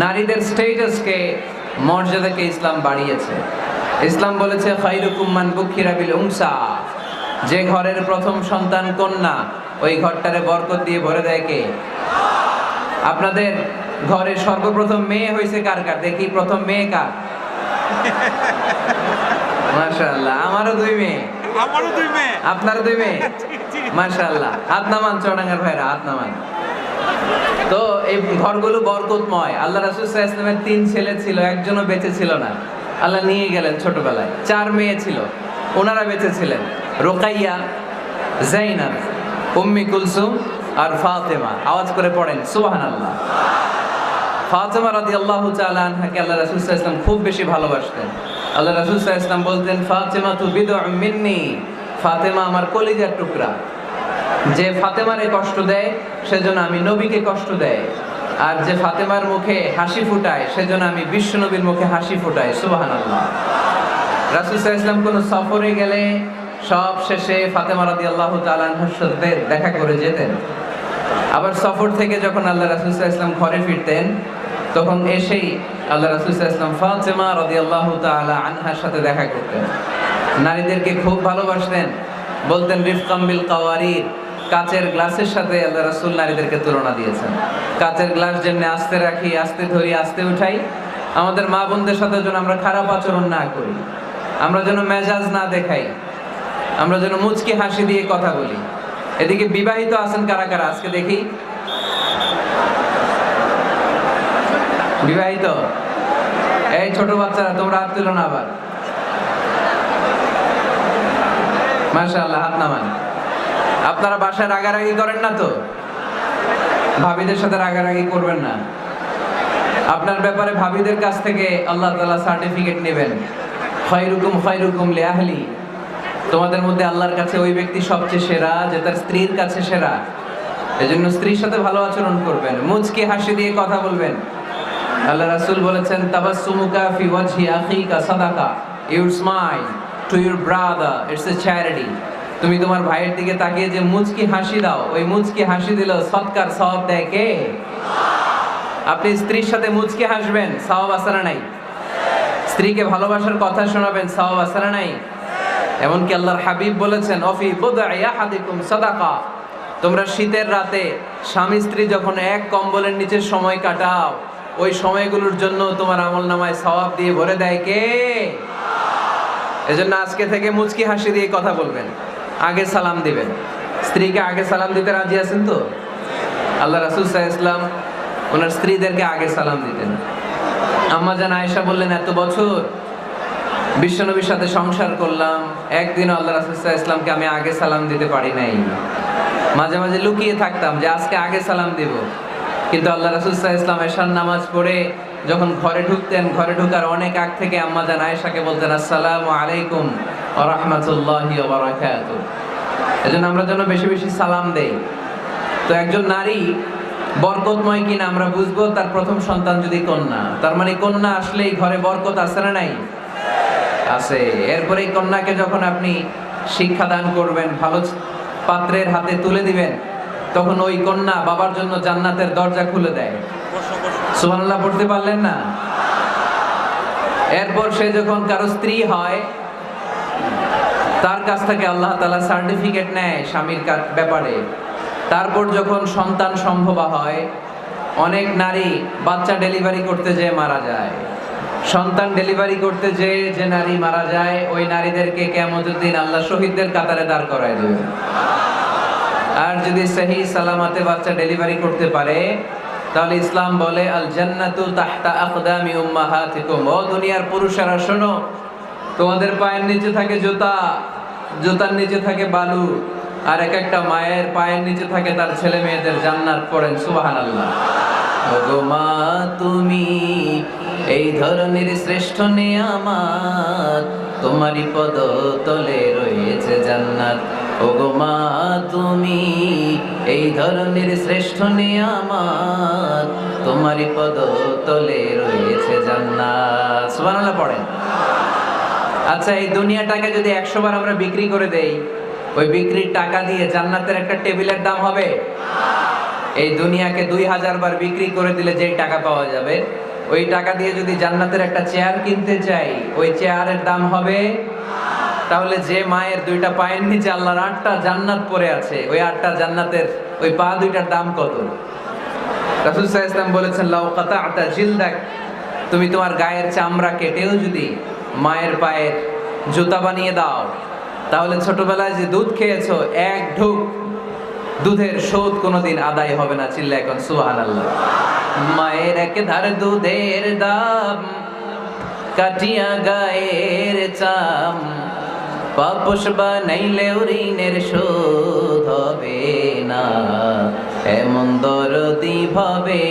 নারীদের স্ট্যাটাসকে, মর্যাদাকে ইসলাম বাড়িয়েছে। ইসলাম বলেছে খায়রুকুম মান বুখিরা বিল উনসা, যে ঘরের প্রথম সন্তান কন্যা ওই ঘরটারে বরকত দিয়ে ভরে দেয় কে? আপনাদের ঘরে সর্বপ্রথম মেয়ে হয়েছে কার কার? দেখি প্রথম মেয়ে কার? মাশাআল্লাহ, আমারও দুই মেয়ে। আপনারও দুই মেয়ে? মাশাআল্লাহ, হাত নামান চৌডাঙ্গার ভাইরা, হাত নামান। তো এই ঘরগুলো বরকতময়। আল্লাহ রাসূল সাল্লাল্লাহু আলাইহি ওয়াসাল্লামের 3 ছেলে ছিল, একজনও বেঁচে ছিল না, আল্লাহ নিয়ে গেলেন ছোটবেলায়। 4 মেয়ে ছিল, ওনারা বেঁচে ছিলেন, রুকাইয়া, যায়নাব, উম্মি কুলসুম আর ফাতেমা। আওয়াজ করে পড়েন সুবহানাল্লাহ। ফাতেমা রাদিয়াল্লাহু তাআলা আনহাকে আল্লাহ রাসূল সাল্লাল্লাহু আলাইহি ওয়াসাল্লাম খুব বেশি ভালোবাসতেন। আল্লাহ রাসূল সাল্লাল্লাহু আলাইহি ওয়াসাল্লাম বলতেন, ফাতেমা তু বিদউম মিন্নি, ফাতেমা আমার কলিজার টুকরা। যে ফাতেমারে কষ্ট দেয় সেজন্য আমি নবীকে কষ্ট দেয়, আর যে ফাতেমার মুখে হাসি ফুটায় সেজন্য আমি বিশ্ব নবীর মুখে হাসি ফুটাই। সুবহানাল্লাহ। রাসূল সাল্লাল্লাহু আলাইহি ওয়াসাল্লাম কোন সফরে গেলে সব শেষে ফাতেমা রাদিয়াল্লাহু তাআলা আনহার সাথে দেখা করে যেতেন। আবার সফর থেকে যখন আল্লাহ রাসূল সাল্লাল্লাহু আলাইহি ওয়াসাল্লাম ঘরে ফিরতেন, তখন এসেই আল্লাহ রাসূল সাল্লাল্লাহু আলাইহি ওয়াসাল্লাম ফাতেমা রাদিয়াল্লাহু তাআলা আনহার সাথে দেখা করতেন। নারীদেরকে খুব ভালোবাসতেন, বলতেন রিফকাম বিল কাওয়ারির, কাচের গ্লাসের সাথে আল্লাহ রাসূল নারীদেরকে তুলনা দিয়েছেন। কাচের গ্লাস যেমনি আস্তে রাখি, আস্তে ধরি, আস্তে উঠাই, আমাদের মা বোনদের সাথে যেন আমরা খারাপ আচরণ না করি, আমরা যেন মেজাজ না দেখাই, আমরা যেন মুচকি হাসি দিয়ে কথা বলি। এদিকে বিবাহিত আছেন কারা কারা আজকে দেখি? বিবাহিত? এই ছোট বাচ্চারা তোমরা হাত তুলো না আবার। মাশাআল্লাহ, হাত নামান। আপনারা বাসায় রাগারাগি করেন না তো? ভাবিদের সাথে রাগারাগি করবেন না। আপনার ব্যাপারে ভাবিদের কাছ থেকে আল্লাহ তাআলা সার্টিফিকেট নেবেন, খায়রুকুম খায়রুকুম লিআহলি। তোমাদের মধ্যে আল্লাহর কাছে ওই ব্যক্তি সবচেয়ে সেরা যে তার স্ত্রীর কাছে সেরা। এজন্য স্ত্রীর সাথে ভালো আচরণ করবেন, মুচকি হাসি দিয়ে কথা বলবেন। আল্লাহ রাসূল বলেছেন, তাবাসসুমুকা ফি ওয়াজহি আখিকা সাদাকা, your smile to your brother it's a charity. তুমি তোমার ভাইয়ের দিকে তাকিয়ে যে মুচকি হাসি দাও, ওই মুচকি হাসি দিলেও সদকার সওয়াব দেয় কে? আপনি স্ত্রীর সাথে মুচকি হাসবেন, সওয়াব আছে না নাই? স্ত্রীকে ভালোবাসার কথা শোনাবেন, সওয়াব আছে না নাই? এমনকি আল্লাহর হাবিব বলেছেন, অফি বুদআই আহাদিকুম সাদাকা, তোমরা শীতের রাতে স্বামী স্ত্রী যখন এক কম্বলের নিচে সময় কাটাও, ওই সময়গুলোর জন্য তোমার আমলনামায় সওয়াব দিয়ে ভরে দেয় কে? এজন্য আজকে থেকে মুচকি হাসি দিয়ে কথা বলবেন, আগে সালাম দিবেন। স্ত্রীকে আগে সালাম দিতে রাজি আছেন তো? আল্লাহ রাসূল সাল্লাল্লাহু আলাইহি ওয়াসাল্লাম ওনার স্ত্রীদেরকে আগে সালাম দিতেন। আম্মা জান আয়েশা বললেন, এত বছর বিশ্বনবীর সাথে সংসার করলাম, একদিনও আল্লাহ রাসূল সাল্লাল্লাহু আলাইহি ওয়াসাল্লামকে আমি আগে সালাম দিতে পারি নাই। মাঝে মাঝে লুকিয়ে থাকতাম যে আজকে আগে সালাম দেব। কিন্তু আল্লাহ রাসূল সাল্লাল্লাহু আলাইহি ওয়াসাল্লাম এশার নামাজ পড়ে যখন ঘরে ঢুকতেন, ঘরে ঢোকার অনেক আগ থেকে আম্মা জান আয়েশাকে বলতেন, আসসালামু আলাইকুম ওয়া রাহমাতুল্লাহি ওয়া বারাকাতুহু। এজন্য আমরা যেন বেশি বেশি সালাম দেই। তো একজন নারী বরকতময় কিনা আমরা বুঝবো তার প্রথম সন্তান যদি কন্যা। তার মানে কন্যা আসলেই ঘরে বরকত আছে না নাই? আছে। এরপরে এই কন্যাকে যখন আপনি শিক্ষা দান করবেন, ভালো পাত্রের হাতে তুলে দিবেন, তখন ওই কন্যা বাবার জন্য জান্নাতের দরজা খুলে দেয়। সুবহানাল্লাহ পড়তে পারলেন না? এরপর সে যখন কারো স্ত্রী হয়, তার কাছ থেকে আল্লাহ তাআলা সার্টিফিকেট নেয় স্বামীর ব্যাপারে। তারপর যখন সন্তান সম্ভবা হয়, অনেক নারী বাচ্চা ডেলিভারি করতে যেয়ে মারা যায়। সন্তান ডেলিভারি করতে যেয়ে যে নারী মারা যায়, ওই নারীদেরকে কিয়ামতের দিন আল্লাহ শহীদদের কাতারে দাঁড় করায় দেবে। আর যদি সহি সালামতে বাচ্চা ডেলিভারি করতে পারে, তাহলে ইসলাম বলে আল জান্নাতু তাহতা আকদামি উম্মাহাতিকুম। ও দুনিয়ার পুরুষেরা শোনো, তোমাদের পায়ের নিচে থাকে জুতা, জুতার নিচে থাকে বালু, আর এক একটা মায়ের পায়ের নিচে থাকে তার ছেলে মেয়েদের জান্নাত। পড়েন সুবহানাল্লাহ। ওগো মা তুমি এই ধরনের শ্রেষ্ঠ নিয়ামত, তোমারই পদতলে রয়েছে জান্নাত। ওগো মা তুমি এই ধরনের শ্রেষ্ঠ নিয়ামত, তোমারই পদতলে রয়েছে জান্নাত। সুবহানাল্লাহ পড়েন। আচ্ছা, এই দুনিয়াটাকে যদি 100 বার আমরা বিক্রি করে দেই, ওই বিক্রির টাকা দিয়ে জান্নাতের একটা টেবিলের দাম হবে? এই দুনিয়াকে 2000 বার বিক্রি করে দিলে যেই টাকা পাওয়া যাবে, ওই টাকা দিয়ে যদি জান্নাতের একটা চেয়ার কিনতে চাই, ওই চেয়ারের দাম হবে। তাহলে যে মায়ের দুইটা পায়ের নিচে আল্লাহর 8টা জান্নাত পড়ে আছে, ওই 8টা জান্নাতের ওই পা দুইটার দাম কত? রাসূল সাল্লাল্লাহু আলাইহি ওয়াসাল্লাম বলেছেন, লাউ কাতা'তা জিলদাক, তুমি তোমার গায়ের চামড়া কেটেও যদি মায়ের পায়ের জুতা বানিয়ে দাও, তাহলে ছোটবেলায় যে দুধ খেয়েছো, এক ঢোক দুধের শোধ কোনোদিন আদায় হবে না। চিল্লায় এখন সুবহানাল্লাহ। মায়ের এক ধার দুধের দাম, কাটিয়া গায়ের চাম, পাপোশ বানাইলেও ঋণের শোধ হবে না। এমন দরদি ভাবে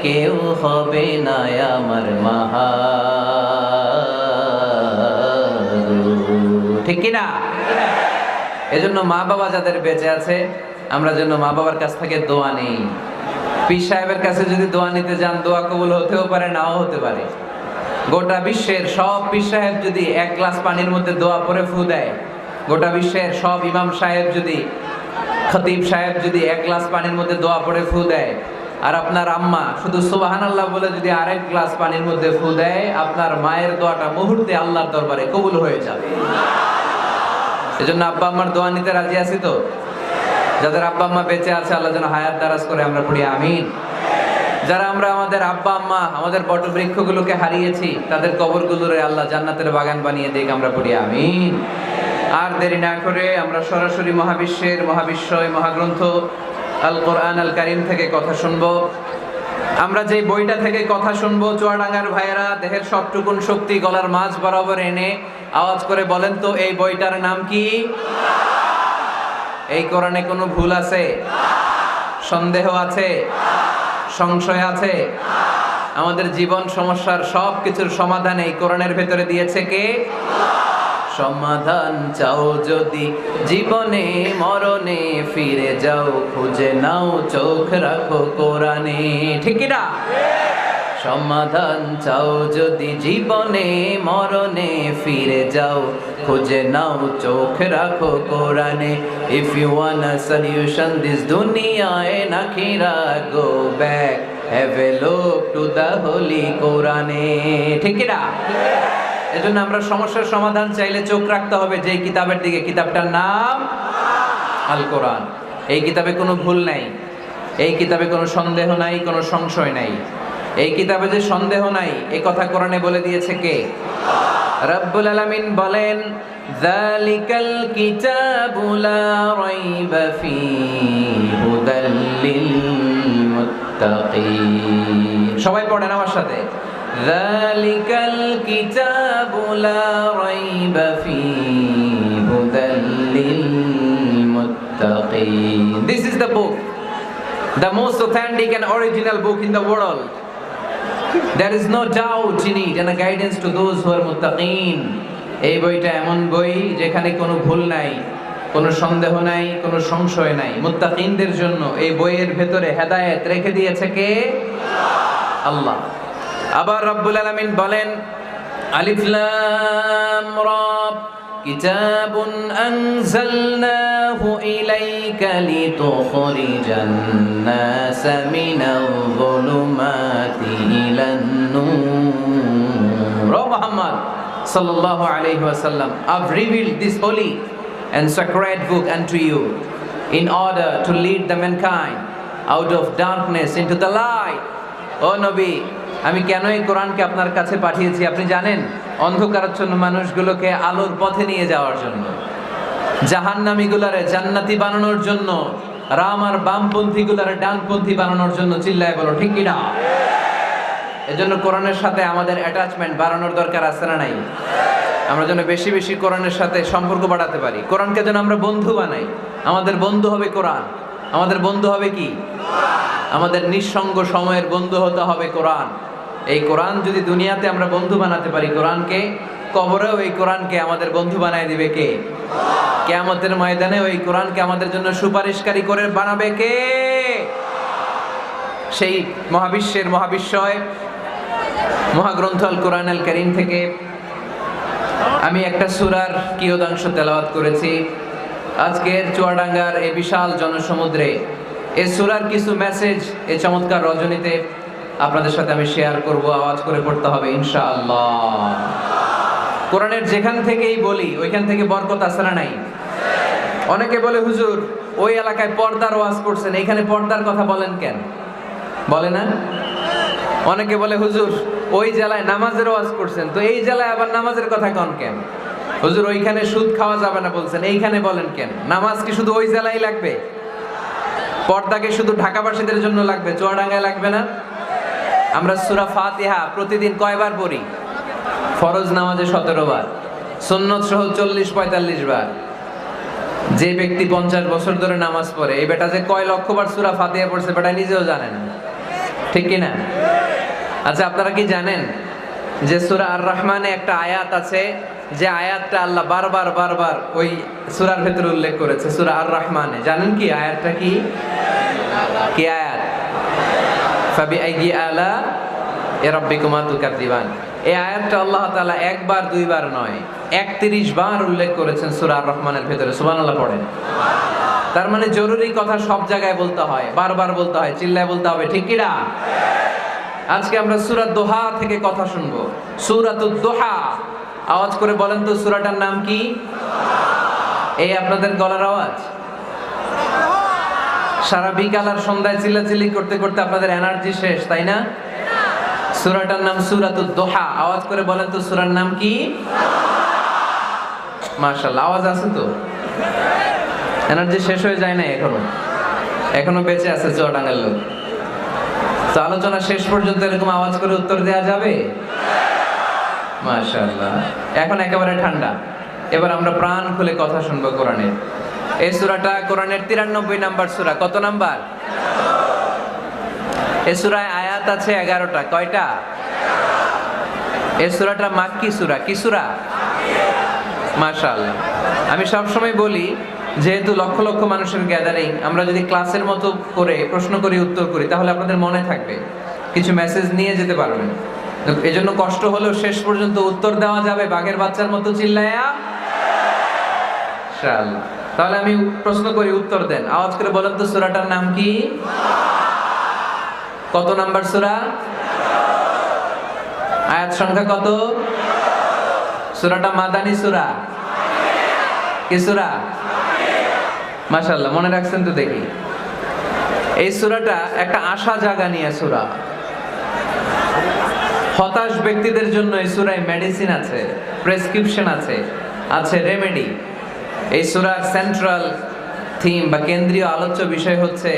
কেউ হবে না আমার মাহা, ঠিক কিনা? এজন্য মা বাবা যাদের বেঁচে আছে, আমরা যেন মা বাবার কাছ থেকে দোয়া নেই। পীর সাহেবের কাছে যদি দোয়া নিতে যান, দোয়া কবুল হতেও পারে, নাও হতে পারে। গোটা বিশ্বের সব পীর সাহেব যদি এক গ্লাস পানির মধ্যে দোয়া পরে ফু দেয়, গোটা বিশ্বের সব ইমাম সাহেব যদি, খতিব সাহেব যদি এক গ্লাস পানির মধ্যে দোয়া পরে ফু দেয়, আর আপনার আম্মা শুধু সুবহানাল্লাহ বলে যদি আরেক গ্লাস পানির মধ্যে ফু দেয়, আপনার মায়ের দোয়াটা মুহূর্তে আল্লাহর দরবারে কবুল হয়ে যাবে। এজন্য আব্বা আম্মার দোয়া নিতে রাজি আছি তো? যাদের আব্বা আম্মা বেঁচে আছে, আল্লাহ যেন হায়াত দারাজ করে, আমরা পড়ি আমিন। যারা আমরা আমাদের আব্বা আম্মা, আমাদের বটবৃক্ষগুলোকে হারিয়েছি, তাদের কবরগুলোরে আল্লাহ জান্নাতের বাগান বানিয়ে দিক, আমরা পড়ি আমিন। আর দেরি না করে আমরা সরাসরি মহাবিশ্বের মহাবিশ্বয় মহাগ্রন্থ আল কোরআন আল কারীম থেকে কথা শুনবো। আমরা যে বইটা থেকে কথা শুনবো, চুয়াডাঙ্গার ভাইয়েরা দেহের সবটুকুন শক্তি গলার মাঝ বরাবর এনে আওয়াজ করে বলেন তো, এই বইটার নাম কি? এই কোরআনে কোনো ভুল আছে? সন্দেহ আছে? সংশয় আছে? আমাদের জীবন সমস্যার সব কিছুর সমাধান এই কোরআনের ভেতরে দিয়েছে কে? সমাধান চাও যদি জীবনে মরণে, ফিরে যাও খুঁজে নাও, চোখ রাখো কোরআনে, ঠিক না? সমাধান চাও যদি জীবনে মরণে, ফিরে যাও খুঁজে নাও, চোখ রাখো কোরআনে। If you want a solution this dunya and akhirah, go back, have a look to the holy Quran, ঠিক না? এজন্য আমরা সমস্যার সমাধান চাইলে চোখ রাখতে হবে যে কিতাবের দিকে, কিতাবটার নাম আল কোরআন। এই কিতাবে কোনো ভুল নাই, এই কিতাবে কোনো সন্দেহ নাই, কোনো সংশয় নাই। এই কিতাবে যে সন্দেহ নাই, এই কথা কোরআনে বলে দিয়েছে কে? রব্বুল আলামিন বলেন, যালিকাল কিতাবু লা রাইবা ফীহি হুদাল লিল মুত্তাকিন। সবাই পড়েন আমার সাথে, যালিকাল কিতাবু লা রাইবা ফীহি হুদাল লিল মুত্তাকিন। This is the book, the most authentic and original book in the world. There is no doubt in it and a guidance to those who are muttaqin. এই বইটা এমন বই যেখানে কোনো ভুল নাই, কোনো সন্দেহ নাই, কোনো সংশয় নাই। মুত্তাকিনদের জন্য এই বইয়ের ভেতরে হেদায়েত রেখে দিয়েছে কে? আল্লাহ। আবার রব্বুল আলামিন বলেন, আলিফ লাম রা, কিতাবুন আনজালনাহু ইলাইকা লিতুখরিজান নাসা মিনাল যুলুমাতি ইলান নূর। ও Muhammad sallallahu alayhi wa sallam, I've revealed this holy and sacred book unto you in order to lead the mankind out of darkness into the light. ও নবী, আমি কেন এই কোরআনকে আপনার কাছে পাঠিয়েছি আপনি জানেন? অন্ধকারাচ্ছন্ন মানুষগুলোকে আলোর পথে নিয়ে যাওয়ার জন্য, জাহান্নামীগুলারে জান্নাতি বানানোর জন্য, রাম আর বামপন্থীগুলারে ডানপন্থী বানানোর জন্য। চিল্লায় বলো ঠিক কিনা? এজন্য কোরআনের সাথে আমাদের অ্যাটাচমেন্ট বাড়ানোর দরকার আছে না নাই? আমরা যেন বেশি বেশি কোরআনের সাথে সম্পর্ক বাড়াতে পারি, কোরআনকে যেন আমরা বন্ধু বানাই। আমাদের বন্ধু হবে কোরআন। আমাদের বন্ধু হবে কি? আমাদের নিঃসঙ্গ সময়ের বন্ধু হতে হবে কোরআন। এই কোরআন যদি দুনিয়াতে আমরা বন্ধু বানাতে পারি কোরআনকে, কবরেও এই কোরআনকে আমাদের বন্ধু বানায় দিবে কে? কিয়ামতের ময়দানে ওই কোরআনকে আমাদের জন্য সুপারিশকারী করে বানাবে কে? সেই মহাবিশ্বের মহাবিশ্বয় মহাগ্রন্থ আল কোরআন আল কারীম থেকে আমি একটা সূরার কিয়দাংশ তেলাওয়াত করেছি আজকের চুয়াডাঙ্গার এই বিশাল জনসমুদ্রে। এই সূরার কিছু মেসেজ এই চমৎকার রজনীতে আপনাদের সাথে আমি শেয়ার করব, আওয়াজ করে পড়তে হবে ইনশাআল্লাহ। কোরআনের যেখান থেকেই বলি ওইখান থেকে বরকত আছে না নাই? অনেকে বলে হুজুর ওই এলাকায় পর্দার ওয়াজ করছেন, এখানে পর্দার কথা বলেন কেন? বলে না? অনেকে বলে হুজুর ওই জেলায় নামাজের ওয়াজ করছেন, তো এই জেলায় আবার নামাজের কথা কন কেন? হুজুর ওইখানে সুদ খাওয়া যাবে না বলছেন, এইখানে বলেন কেন? নামাজ কি শুধু ওই জেলায় লাগবে? পর্দাকে শুধু ঢাকাবাসীদের জন্য লাগবে, চুয়াডাঙ্গায় লাগবে না? আমরা সূরা ফাতিহা প্রতিদিন কয়বার পড়ি? ফরজ নামাজে 17 বার, সুন্নত সহ 40-45 বার। যে ব্যক্তি 50 বছর ধরে নামাজ পড়ে, এই বেটা যে কয় লক্ষ বার সূরা ফাতিহা পড়ছে বেটা নিজেও জানে না, ঠিক কি না? আচ্ছা, আপনারা কি জানেন যে সূরা আর রহমানে একটা আয়াত আছে, যে আয়াতটা আল্লাহ বারবার ওই সূরার ভেতরে উল্লেখ করেছে, সূরা আর রহমানে? জানেন কি আয়াতটা? কি কি আয়াত? ফাবিআইয়ি আলা রাব্বিকুমা তুকাযযিবান। এই আয়াতটা আল্লাহ তাআলা একবার দুইবার নয় 31 বার উল্লেখ করেছেন সূরা আর রহমানের ভেতরে। সুবহানাল্লাহ পড়েন। তার মানে জরুরি কথা সব জায়গায় বলতে হয়, বারবার বলতে হয়, চিল্লায় বলতে হবে, ঠিক কি না? আজকে আমরা সূরা দোহা থেকে কথা শুনবো। সূরাতুদ দোহা, আওয়াজ করে বলেন তো সূরাটার নাম কি? এই আপনাদের গলার আওয়াজ। সারা বিকাল আর সন্ধ্যায় চিল্লাচিল্লি করতে করতে আপনাদের এনার্জি শেষ, তাই না? সূরাটার নাম সূরাতুদ দোহা। আওয়াজ করে বলেন তো সূরার নাম কি? মাশাআল্লাহ, আওয়াজ আছে তো? এনার্জি শেষ হয়ে যায় না এখনো বেঁচে আছে চুয়াডাঙ্গার লোক। তো আলোচনা শেষ পর্যন্ত এরকম আওয়াজ করে উত্তর দেওয়া যাবে? মাশাআল্লাহ। এখন একেবারে ঠান্ডা, এবার আমরা প্রাণ খুলে কথা শুনবো কোরআনের। এই সূরাটা কোরআনের 93 নাম্বার সূরা। কত নাম্বার? এই সূরায় আয়াত আছে 11টা। কয়টা? এই সূরাটা মাক্কি সূরা। কি সূরা? মাশাআল্লাহ। আমি সবসময় বলি, যেহেতু লক্ষ লক্ষ মানুষের গ্যাদারিং, আমরা যদি ক্লাসের মতো করে প্রশ্ন করি, উত্তর করি, তাহলে আপনাদের মনে থাকবে, কিছু মেসেজ নিয়ে যেতে পারবেন। এই জন্য কষ্ট হলেও শেষ পর্যন্ত উত্তর দেওয়া যাবে বাঘের বাচ্চার মতো চিল্লায়া ইনশাআল্লাহ। তাহলে আমি প্রশ্ন করি, উত্তর দেন। আওয়াজ করে বলেন তো সূরাটার নাম কি? কত নাম্বার সূরা? আয়াত সংখ্যা কত? সূরাটা মাদানী সূরা। কি সূরা? মাশাআল্লাহ, মনে রাখছেন তো দেখি। এই সূরাটা একটা আশা জাগা নিয়ে সূরা। হতাশ ব্যক্তিদের জন্য এই সূরায় মেডিসিন আছে, প্রেসক্রিপশন আছে, আছে রেমেডি। এই সূরার সেন্ট্রাল থিম বা কেন্দ্রীয় আলোচ্য বিষয় হচ্ছে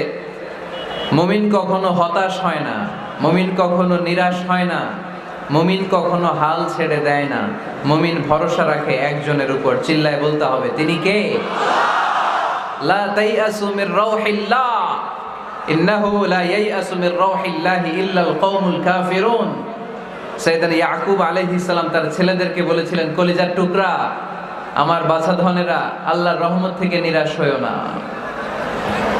মুমিন কখনো হতাশ হয় না, মুমিন কখনো নিরাশ হয় না, মুমিন কখনো হাল ছেড়ে দেয় না, মুমিন ভরসা রাখে একজনের উপর। চিল্লায় বলতে হবে, তিনি কে? লা তাইয়াসু মির রাউহিল্লাহ ইন্নাহু লা ইয়াইয়াসু মির রাউহিল্লাহি ইল্লাল কওমুল কাফিরুন। সাইয়েদনা ইয়াকুব আলাইহিস সালাম তার ছেলেদেরকে বলেছিলেন, কলিজার টুকরা, আমার বাছাধনেরা, আল্লাহর রহমত থেকে নিরাশ হয়ো না।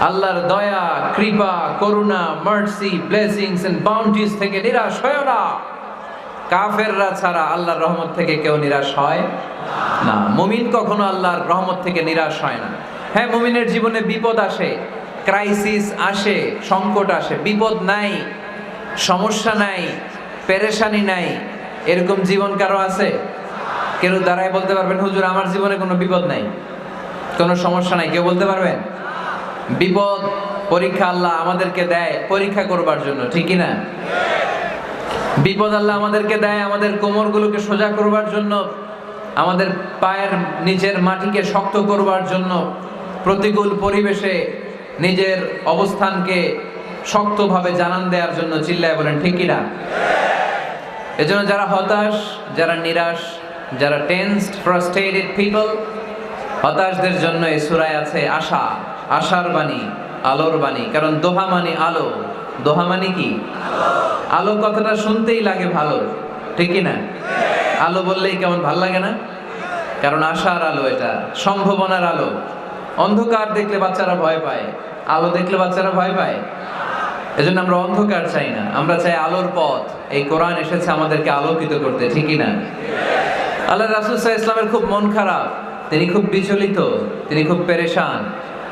আল্লাহর দয়া, কৃপা, করুণা, মার্সি, ব্লেসিংস এন্ড বাউন্টিজ থেকে নিরাশ হয়ো না। কাফেররা ছাড়া আল্লাহর রহমত থেকে কেউ নিরাশ হয় না। মুমিন কখনো আল্লাহর রহমত থেকে নিরাশ হয় না। হ্যাঁ, মুমিনের জীবনে বিপদ আসে, ক্রাইসিস আসে, সংকট আসে। বিপদ নাই, সমস্যা নাই, পেরেশানি নাই, এরকম জীবন কারো আছে? কেউ দাঁড়ায় বলতে পারবেন হুজুর আমার জীবনে কোনো বিপদ নাই, কোনো সমস্যা নাই? কেউ বলতে পারবেন? বিপদ, পরীক্ষা আল্লাহ আমাদেরকে দেয় পরীক্ষা করবার জন্য, ঠিক কি না? বিপদ আল্লাহ আমাদেরকে দেয় আমাদের কোমরগুলোকে সোজা করবার জন্য, আমাদের পায়ের নিচের মাটিকে শক্ত করবার জন্য, প্রতিকূল পরিবেশে নিজের অবস্থানকে শক্তভাবে জানান দেওয়ার জন্য। চিল্লায় বলেন ঠিক কি না? এজন্য যারা হতাশ, যারা নিরাশ, যারা টেন্সড, ফ্রাস্ট্রেটেড পিপল, হতাশদের জন্য এই সূরায় আছে আশা, আশার বাণী, আলোর বাণী। কারণ দোহা মানে আলো। দোহা মানে কি? আলো কথাটা শুনতেই লাগে ভালো, ঠিক কি না? আলো বললেই কেমন ভাল লাগে না? কারণ আশার আলো, এটা সম্ভাবনার আলো। অন্ধকার দেখলে বাচ্চারা ভয় পায়, আলো দেখলে বাচ্চারা ভয় পায়। এজন্য আমরা অন্ধকার চাই না, আমরা চাই আলোর পথ। এই কোরআন এসেছে আমাদেরকে আলোকিত করতে, ঠিক কি না? আল্লাহ রাসূল সাল্লাল্লাহু আলাইহি ওয়াসাল্লামের খুব মন খারাপ, তিনি খুব বিচলিত, তিনি খুব পেরেশান।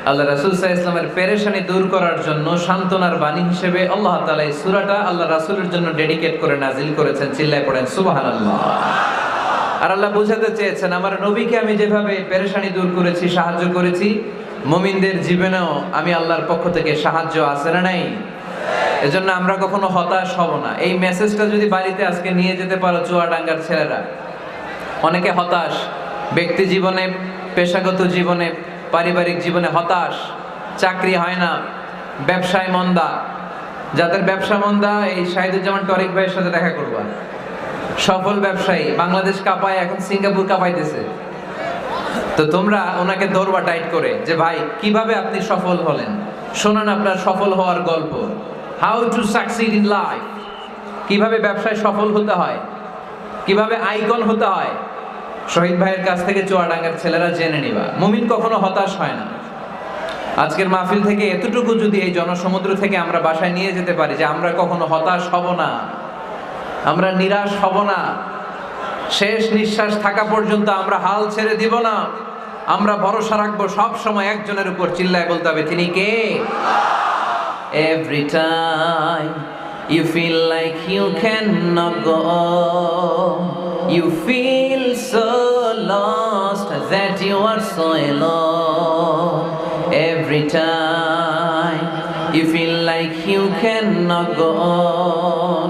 আল্লাহ রাসূল সাল্লাল্লাহু আলাইহি ওয়াসাল্লামের পেরেশানি দূর করার জন্য সান্ত্বনার বাণী হিসেবে আল্লাহ তাআলা এই সূরাটা আল্লাহ রাসূলের জন্য ডেডিকেট করে নাজিল করেছেন। চিল্লায় পড়েন সুবহানাল্লাহ। আর আল্লাহ বুঝাতে চেয়েছেন আমার নবীকে আমি যেভাবে পেরেশানি দূর করেছি, সাহায্য করেছি, মুমিনদের জীবনেও আমি আল্লাহর পক্ষ থেকে সাহায্য আছে না নাই? এজন্য আমরা কখনো হতাশ হব না। এই মেসেজটা যদি বাড়িতে আজকে নিয়ে যেতে পারো চুয়াডাঙ্গার ছেলেরা, অনেকে হতাশ ব্যক্তি জীবনে, পেশাগত জীবনে, পারিবারিক জীবনে হতাশ, চাকরি হয় না, ব্যবসায় মন্দা। যাদের ব্যবসা মন্দা এই শাহিদুজ্জামান টরিক ভাইয়ের সাথে দেখা করবা। সফল ব্যবসায়ী, বাংলাদেশ কাঁপায়, এখন সিঙ্গাপুর কাঁপাইতেছে। তো তোমরা ওনাকে ধরবা টাইট করে যে ভাই কিভাবে আপনি সফল হলেন, শোনান আপনার সফল হওয়ার গল্প। How to succeed in life, কিভাবে ব্যবসায় সফল হতে হয়, কিভাবে আইকন হতে হয়, শহীদ ভাইয়ের কাছ থেকে চুয়াডাঙ্গার ছেলেরা জেনে নিবা। মুমিন কখনো হতাশ হয় না। আজকের মাহফিল থেকে এতটুকু যদি এই জনসমুদ্র থেকে আমরা বাসায় নিয়ে যেতে পারি যে আমরা কখনো হতাশ হব না, আমরা নিরাশ হব না, শেষ নিঃশ্বাস থাকা পর্যন্ত আমরা হাল ছেড়ে দিব না, আমরা ভরসা রাখবো সব সময় একজনের উপর। চিল্লায় বলতে হবে তিনি কে? Every time you feel like you cannot go on, you feel so lost that you are so alone. Every time you feel like you cannot go on,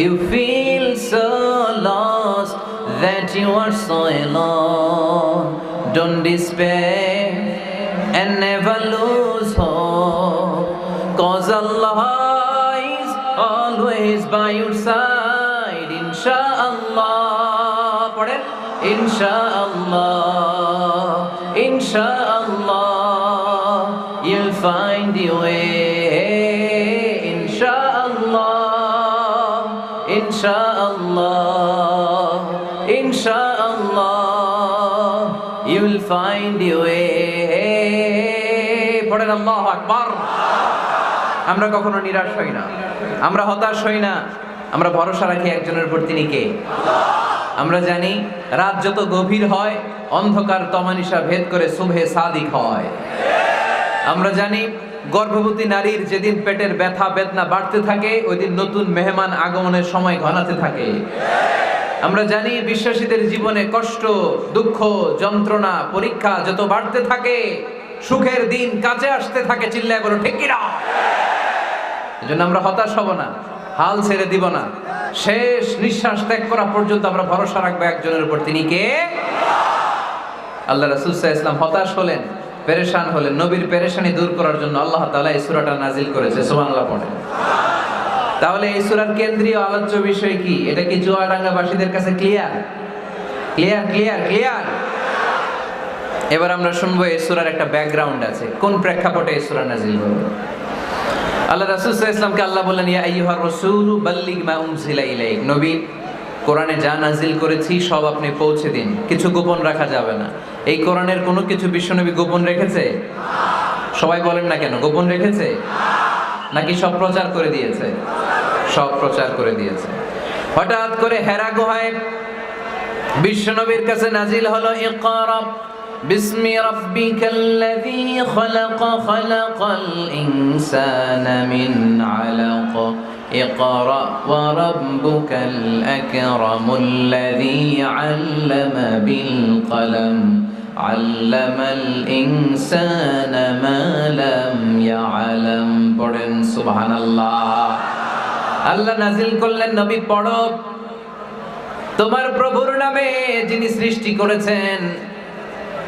you feel so lost that you are so alone. Don't despair and never lose hope, 'cause Allah is always by your side. Inshallah, পড়েন Inshallah, Inshallah, you'll find your way. Inshallah, Inshallah, Inshallah, you'll find your way. পড়েন আল্লাহু আকবার। আমরা কখনো নিরাশ হই না, আমরা হতাশ হই না, আমরা ভরসা রাখি একজনের উপর, তিনি কে? আমরা জানি রাত যত গভীর হয় অন্ধকার তমানিসা ভেদ করে সুবহে সাদিক হয়। আমরা জানি গর্ভবতী নারীর যেদিন পেটের ব্যথা বেদনা বাড়তে থাকে ওই দিন নতুন মেহমান আগমনের সময় ঘনাতে থাকে। আমরা জানি বিশ্বাসীদের জীবনে কষ্ট, দুঃখ, যন্ত্রণা, পরীক্ষা যত বাড়তে থাকে সুখের দিন কাছে আসতে থাকে। চিল্লায় বলো ঠিক কিনা? এজন্য আমরা হতাশ হব না, হাল ছেড়ে দিব না, শেষ নিঃশ্বাস ত্যাগ করা পর্যন্ত আমরা ভরসা রাখবো একজনের উপর, তিনি কে? আল্লাহ রাসূল সাল্লাল্লাহু আলাইহি ওয়াসাল্লাম হতাশ হলেন, পেরেশান হলেন, নবীর পেরেশানি দূর করার জন্য আল্লাহ তাআলা এই সূরাটা নাজিল করেছে। সুবহানাল্লাহ পড়েন। তাহলে এই সূরার কেন্দ্রীয় আলোচ্য বিষয় কি? এটা কি চুয়াডাঙ্গাবাসীদের কাছে ক্লিয়ার? Clear clear clear. এবার আমরা শুনবো এই সূরার একটা ব্যাকগ্রাউন্ড আছে, কোন প্রেক্ষাপটে এই সূরা নাজিল হলো। আল্লাহ রাসূল সাল্লাল্লাহু আলাইহি ওয়াসাল্লামকে আল্লাহ বললেন ইয়া আইয়ুহার রাসূলু বাল্লিগ মা উনজিলা ইলাইক, নবী কোরআনে যা নাজিল করেছি সব আপনি পৌঁছে দিন, কিছু গোপন রাখা যাবে না। এই কোরআনের কোনো কিছু বিশ্বনবী গোপন রেখেছে? সবাই বলেন না কেন, গোপন রেখেছে নাকি সব প্রচার করে দিয়েছে? সব প্রচার করে দিয়েছে। হঠাৎ করে হেরা গুহায় বিশ্বনবীর কাছে নাজিল হলো ইকরা বিসমি রাব্বিকাল্লাযী খালাক খালাকাল ইনসানা মিন আলাক ইকরা ওয়া রাব্বুকাল আকরামুল্লাযী আল্লামা বিল কলম আল্লামাল ইনসানা মা লাম ইয়ালাম। পড়েন সুবহানাল্লাহ। আল্লাহ নাজিল করলেন নবী পড়ো তোমার প্রভুর নামে যিনি সৃষ্টি করেছেন,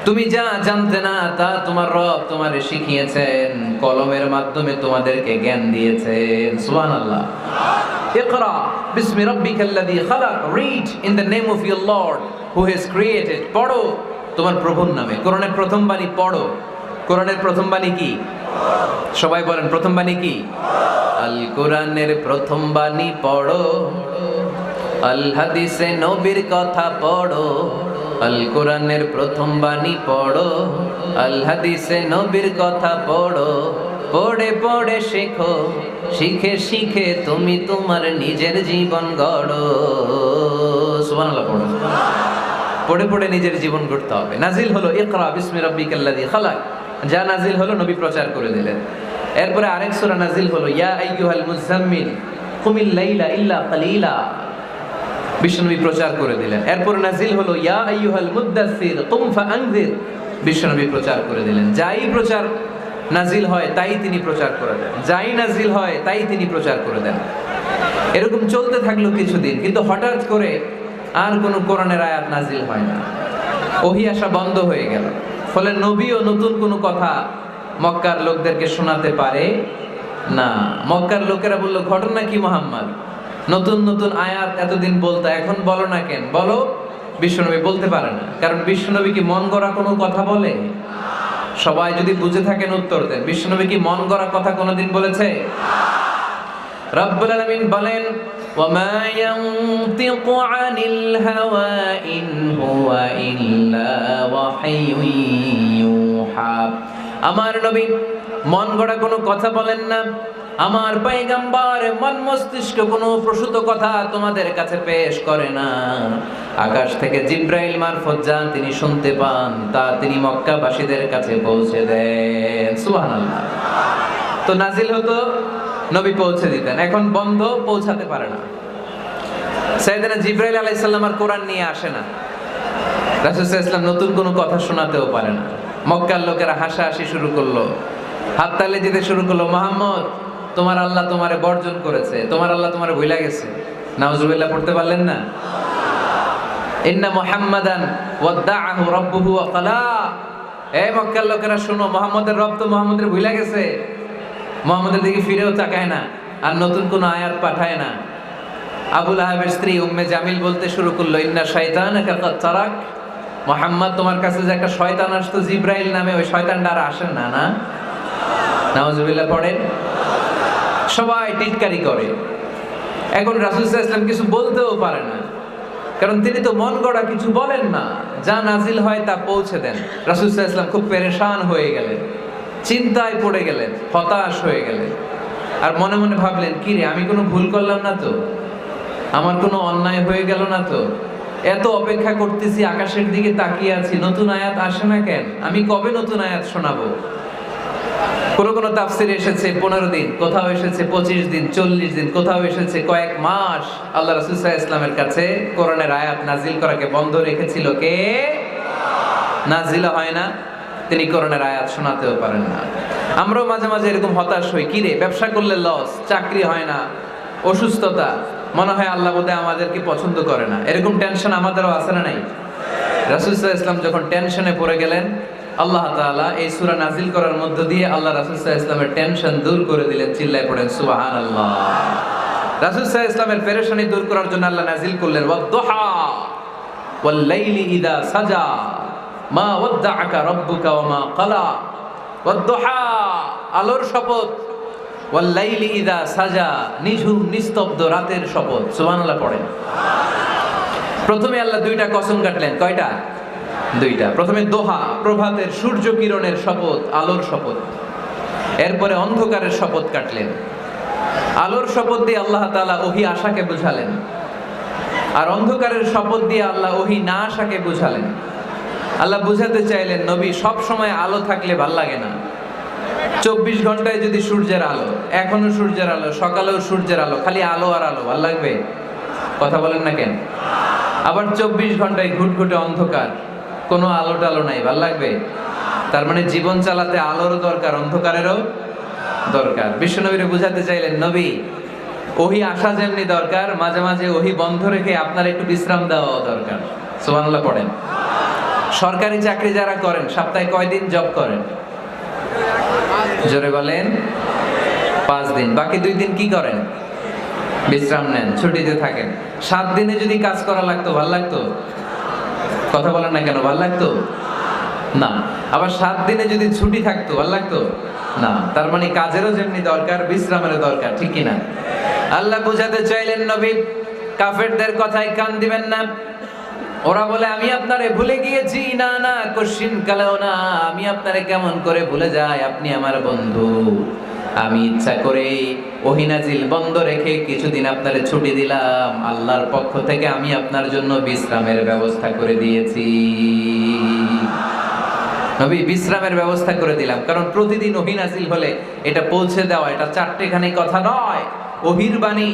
তুমি যা জানতে না তা তোমার রব তোমারে শিখিয়েছেন, কলমের মাধ্যমে তোমাদেরকে জ্ঞান দিয়েছেন। সুবহানাল্লাহ। ইকরা বিসমি রাব্বিকাল্লাযী খালাক, read in the name of your lord who has created. পড়ো তোমার প্রভুর নামে। কোরআনের প্রথম বাণী পড়ো। কোরআনের প্রথম বাণী কি? সবাই বলেন প্রথম বাণী কি? আল কোরআনের প্রথম বাণী পড়ো, আল হাদিসে নবীর কথা পড়ো। আল কোরআনের প্রথম বাণী পড়ো, আল হাদিসে নবীর কথা পড়ো। পড়ে পড়ে শেখো, শিখে শিখে তুমি তোমার নিজের জীবন গড়ো। সুবহানাল্লাহ পড়ো। পড়ে পড়ে নিজের জীবন গড়তে হবে। নাজিল হলো ইকরা বিসমি রাব্বিকাল্লাযী খালাক, যা নাজিল হলো নবী প্রচার করে দিলেন। এরপরে আরেক সূরা নাজিল হলো ইয়া আইয়ুহাল মুযাম্মিল কুমিল লাইলা ইল্লা কালিলা, বিশ্বনবী প্রচার করে দিলেন। এরপরে নাজিল হলো ইয়া আইয়ুহাল মুদ্দাসসির কুম ফাআনযির, বিশ্বনবী প্রচার করে দিলেন। যাই প্রচার নাজিল হয় তাই তিনি প্রচার করে দেন, যাই নাজিল হয় তাই তিনি প্রচার করে দেন। এরকম চলতে থাকলো কিছুদিন, কিন্তু হঠাৎ করে আর কোনো কোরআনের আয়াত নাজিল হয় না, ওহী আসা বন্ধ হয়ে গেল। ফলে নবীও নতুন কোনো কথা মক্কার লোকদেরকে শোনাতে পারে না। মক্কার লোকেরা বলল, ঘটনা কি মুহাম্মদ, নতুন নতুন আয়াত এতদিন বলতা, এখন বলো না কেন? বলো। বিশ্বনবী বলতে পারে না, কারণ বিশ্বনবী কি মন গড়া কোনো কথা বলে? সবাই যদি বুঝে থাকেন উত্তর দেন, বিশ্বনবী কি মন গড়া কথা কোনোদিন বলেছে? রব্বুল আলামিন বলেন, ওয়ামা ইয়ানতিকু আনিল হাওয়া ইন হুয়া ইল্লা ওয়াহয়ুন ইউহা। আমার নবী মন গড়া কোনো কথা বলেন না। আমার পয়গম্বর মন মস্তিষ্ক কোনো প্রসূত কথা তোমাদের কাছে পেশ করে না। আকাশ থেকে জিব্রাইল মারফত যা তিনি শুনতে পান তা তিনি মক্কাবাসীদের কাছে পৌঁছে দেন। সুবহানাল্লাহ। তো নাজিল হতো, নবী পৌঁছে দিতেন। এখন বন্ধ, পৌঁছাতে পারে না। সাইয়েদনা জিব্রাইল আলাইহিস সালাম আর কোরআন নিয়ে আসে না। রাসূল সাল্লাল্লাহু আলাইহি ওয়াসাল্লাম নতুন কোনো কথা শোনাতেও পারে না। মক্কার লোকেরা হাসাহাসি শুরু করলো, হাততালি দিতে শুরু করলো, মুহাম্মদ তোমার আল্লাহ তোমারে বর্জন করেছে, তোমার আল্লাহ তোমারে ভুলে গেছে। নাউজুবিল্লাহ পড়তে পারলেন না? ইন্না মুহাম্মাদান ওয়াদাআহু রাব্বুহু ওয়া ক্বালা। এই মক্কার লোকেরা শোনো, মুহাম্মদের রব তো মুহাম্মদের ভুলে গেছে, মুহাম্মদের দিকে ফিরেও তাকায় না, আর নতুন কোন আয়াত পাঠায় না। আবু লাহাবের স্ত্রী উম্মে জামিল বলতে শুরু করলো, ইন্না শাইতানাকা কাদ তারাক। মুহাম্মদ তোমার কাছে যে একটা শয়তান আসতো জিব্রাইল নামে, ওই শয়তানটা আর আসে না। না, নাউজুবিল্লাহ পড়েন। সবাই টিটকারি করে। এখন রাসূল সাল্লাল্লাহু আলাইহি ওয়াসাল্লাম কিছু বলতেও পারে না, কারণ তিনি তো মন গড়া কিছু বলেন না, যা নাজিল হয় তা পৌঁছে দেন। রাসূল সাল্লাল্লাহু আলাইহি ওয়াসাল্লাম খুব পেরেশান হয়ে গেলেন, চিন্তায় পড়ে গেলেন, হতাশ হয়ে গেলেন। আর মনে মনে ভাবলেন, কি রে, আমি কোনো ভুল করলাম না তো? আমার কোনো অন্যায় হয়ে গেল না তো? এত অপেক্ষা করতেছি, আকাশের দিকে তাকিয়ে আছি, নতুন আয়াত আসে না কেন? আমি কবে নতুন আয়াত শোনাবো? কোন কোন তাফসিরে এসেছে 15 দিন, কোথাও এসেছে 25 দিন, 40 দিন, কোথাও এসেছে কয়েক মাস আল্লাহ রাসূল সাল্লাল্লাহু আলাইহি ওয়াসাল্লামের কাছে কোরআনের আয়াত নাজিল করাকে বন্ধ রেখেছিল কে? নাজিল হয় না, তিনি কোরআনের আয়াত শোনাতেও পারেন না। আমরাও মাঝে মাঝে এরকম হতাশ হই, কি রে, ব্যবসা করলে লস, চাকরি হয় না, অসুস্থতা, মনে হয় আল্লাহ বোধহয় আমাদেরকে পছন্দ করে না। এরকম টেনশন আমাদেরও আছে না নাই? রাসূল সাল্লাল্লাহু আলাইহি ওয়াসাল্লাম যখন টেনশনে পড়ে গেলেন, আল্লাহ তাআলা এই সূরা নাজিল করার মধ্য দিয়ে আল্লাহ রাসূল সাল্লাল্লাহু আলাইহি ওয়াসাল্লামের টেনশন দূর করে দিলেন। চিল্লায় পড়েন সুবহানাল্লাহ। রাসূল সাল্লাল্লাহু আলাইহি ওয়াসাল্লামের পেরেশানি দূর করার জন্য আল্লাহ নাজিল করলেন, ওয়াদ-দুহা ওয়াল লাইলি ইযা সাজা মা ওয়াদ্দাআকা রাব্বুকা ওয়া মা ক্বালা। ওয়াদ-দুহা আলোর শপথ, ওয়াল লাইলি ইযা সাজা নিঝুম নিস্তব্ধ রাতের শপথ। সুবহানাল্লাহ পড়েন। প্রথমে আল্লাহ দুইটা কসম কাটলেন। কয়টা? দুইটা। প্রথমে দোহা, প্রভাতের সূর্য কিরণের শপথ, আলোর শপথ। এরপরে অন্ধকারের শপথ কাটলেন। আলোর শপথ দিয়ে আল্লাহ তাআলা ওহী আশাকে বুঝালেন, আর অন্ধকারের শপথ দিয়ে আল্লাহ ওহী না আশাকে বুঝালেন। আল্লাহ বুঝাতে চাইলেন, নবী সব সময় আলো থাকলে ভাল লাগে না। 24 ঘন্টায় যদি সূর্যের আলো, এখনো সূর্যের আলো, সকালেও সূর্যের আলো, খালি আলো আর আলো, ভাল লাগবে? কথা বলেন না কেন? আবার 24 ঘন্টায় ঘুটঘুটে অন্ধকার, কোনো আলো টালো নাই, ভাল লাগবে? তার মানে জীবন চালাতে আলোরও দরকার, অন্ধকারেরও দরকার। বিশ্বনবীরে বুঝাতে চাইলেন, নবী ওহী আসা যেমনি দরকার, মাঝে মাঝে ওহী বন্ধ রেখে আপনার একটু বিশ্রাম দেওয়া দরকার। সুবহানাল্লাহ পড়েন। সরকারি চাকরি যারা করেন, সপ্তাহে কয় দিন জব করেন? জোরে বলেন। 5 দিন। বাকি 2 দিন কি করেন? বিশ্রাম নেন, ছুটিতে থাকেন। 7 দিনে যদি কাজ করা লাগতো, ভাল লাগতো? কথা বলেন না কেন? ভাল লাগতো না। আবার 7 দিনে যদি ছুটি থাকতো, ভাল লাগতো না। তার মানে কাজেরও যেমনি দরকার, বিশ্রামেরও দরকার, ঠিক কিনা? আল্লাহ বুঝাতে চাইলেন, নবী কাফেরদের কথায় কান দিবেন না। ওরা বলে, আমি আপনারে ভুলে গিয়েছি। না না, কশিন কালেও না, আমি আপনারে কেমন করে ভুলে যাই, আপনি আমার বন্ধু। আমি ইচ্ছা করে ওহী নাজিল বন্ধ রেখে কিছুদিন আপনারে ছুটি দিলাম, আল্লাহর পক্ষ থেকে আমি আপনার জন্য বিশ্রামের ব্যবস্থা করে দিয়েছি। নবী বিশ্রামের ব্যবস্থা করে দিলাম, কারণ প্রতিদিন ওহী নাজিল হলে এটা পৌঁছে দেওয়া এটা চারটেখানি কথা নয়। ওহীর বাণী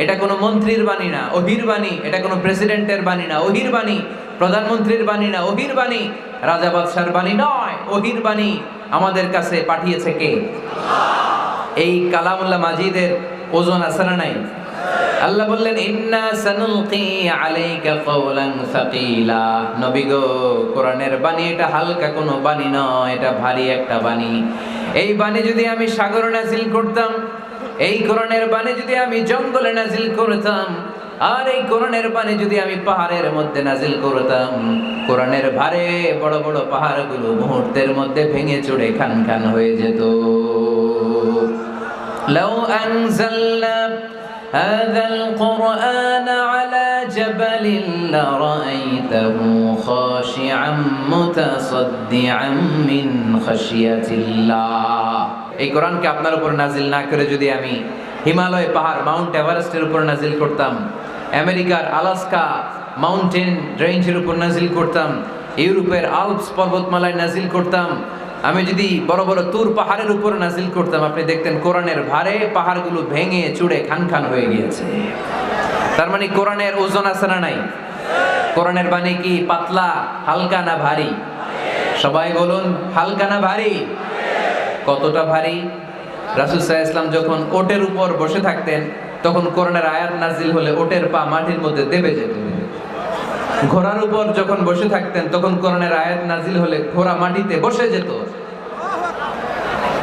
এটা কোনো মন্ত্রীর বাণী না, ওহীর বাণী এটা কোনো প্রেসিডেন্টের বাণী না, ওহীর বাণী প্রধানমন্ত্রীর বাণী না, ওহীর বাণী রাজা বাদশার বাণী নয়। ওহীর বাণী আমাদের কাছে পাঠিয়েছে কে? এই কালামুল্লাহ মাজিদের ওজন আছে না নাই? আল্লাহ বললেন ইন্না সানুলকি আলাইকা কাওলান সাকিলা। নবী গো, কোরআনের বাণী এটা হালকা কোনো বাণী নয়, এটা ভারী একটা বাণী। এই বাণী যদি আমি সাগরে নাজিল করতাম, এই কোরআনের বাণী যদি আমি জঙ্গলে নাজিল করতাম, আর এই কোরআনের বাণী যদি আমি পাহাড়ের মধ্যে নাজিল করতাম, কোরআনের ভারে বড় বড় পাহাড়গুলো মুহূর্তের মধ্যে ভেঙে চুরে খান খান হয়ে যেত। লাউ আনজালনা হাযাল কুরআন আলা জাবালিন লারাআইতাহু খাশিআম মুতাসাদ্দিআম মিন খাশিয়াতিল্লাহ। এই কোরআনকে আপনার উপর নাজিল না করে যদি আমি হিমালয় পাহাড় মাউন্ট এভারেস্টের উপর নাজিল করতাম, আমেরিকার আলাস্কা মাউন্টেন রেঞ্জের উপর নাজিল করতাম, ইউরোপের আল্পস পর্বতমালায় নাজিল করতাম, আমি যদি বড় বড় তুর পাহাড়ের উপর নাজিল করতাম, আপনি দেখতেন কোরআনের ভারে পাহাড়গুলো ভেঙে চুড়ে খান খান হয়ে গিয়েছে। তার মানে কোরআনের ওজন আছে না নাই? কোরআনের বাণী কি পাতলা, হালকা না ভারী? সবাই বলুন, হালকা না ভারী? কতটা ভারী? রাসূল সাল্লাল্লাহু আলাইহি ওয়াসাল্লাম যখন ওটের উপর বসে থাকতেন, তখন কোরআনের আয়াত নাজিল হলে ওটের পা মাটির মধ্যে দেবে যেত। ঘোড়ার উপর যখন বসে থাকতেন, তখন কোরআনের আয়াত নাজিল হলে ঘোড়া মাটিতে বসে যেত।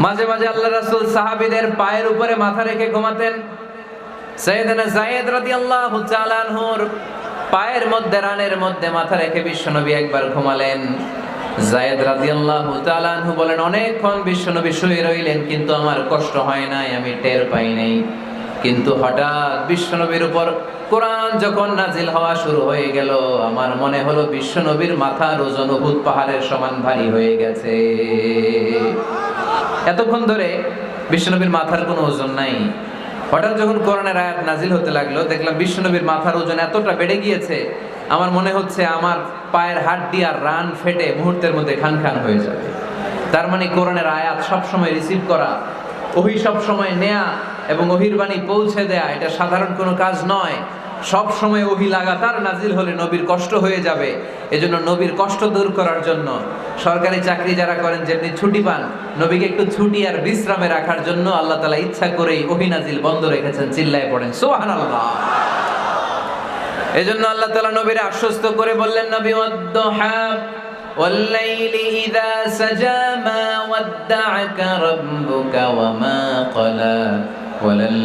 মাঝে মাঝে আল্লাহ রাসূল সাহাবীদের পায়ের উপরে মাথা রেখে ঘুমাতেন। সাইয়েদনা যায়েদ রাদিয়াল্লাহু তাআলা আনহুর পায়ের মধ্যে, রানের মধ্যে মাথা রেখে বিশ্বনবী একবার ঘুমালেন। যায়েদ রাদিয়াল্লাহু তাআলা আনহু বলেন, অনেকক্ষণ বিশ্বনবী শুয়ে রইলেন, কিন্তু আমার কষ্ট হয় নাই, আমি টের পাই নাই। কিন্তু হঠাৎ বিশ্বনবীর উপর কোরআন যখন নাজিল হওয়া শুরু হয়ে গেল, আমার মনে হলো বিশ্বনবীর মাথার ওজন উহুদ পাহাড়ের সমান ভারী হয়ে গেছে। এতক্ষণ ধরে বিশ্বনবীর মাথার কোনো ওজন নাই, হঠাৎ যখন কোরআনের আয়াত নাজিল হতে লাগলো, দেখলাম বিশ্বনবীর মাথার ওজন এতটা বেড়ে গিয়েছে, আমার মনে হচ্ছে আমার পায়ের হাড্ডি আর রান ফেটে মুহূর্তের মধ্যে খান খান হয়ে যাবে। তার মানে কোরআনের আয়াত সবসময় রিসিভ করা, ওহী সবসময় নেয়া এবং ওহীর বাণী পৌঁছে দেয়া, এটা সাধারণ কোনো কাজ নয়। সব সময় ওহী লাগাতার নাজিল হলে নবীর কষ্ট হয়ে যাবে। এজন্য নবীর কষ্ট দূর করার জন্য সরকারি চাকরি যারা করেন, যেমনি ছুটি পান, নবীকে একটু ছুটি আর বিশ্রামে রাখার জন্য আল্লাহ তাআলা ইচ্ছা করেই ওহী নাজিল বন্ধ রেখেছেন। চিল্লায়ে পড়েন সুবহানাল্লাহ। এজন্য আল্লাহ তাআলা নবীরে আশ্বস্ত করে বললেন, নবী ওয়াদ-দুহা ওয়াল-লাইলি ইযা সাজা মা ওয়াদ্দা'আকা রাব্বুকা ওয়া মা ক্বালা ওয়ালাল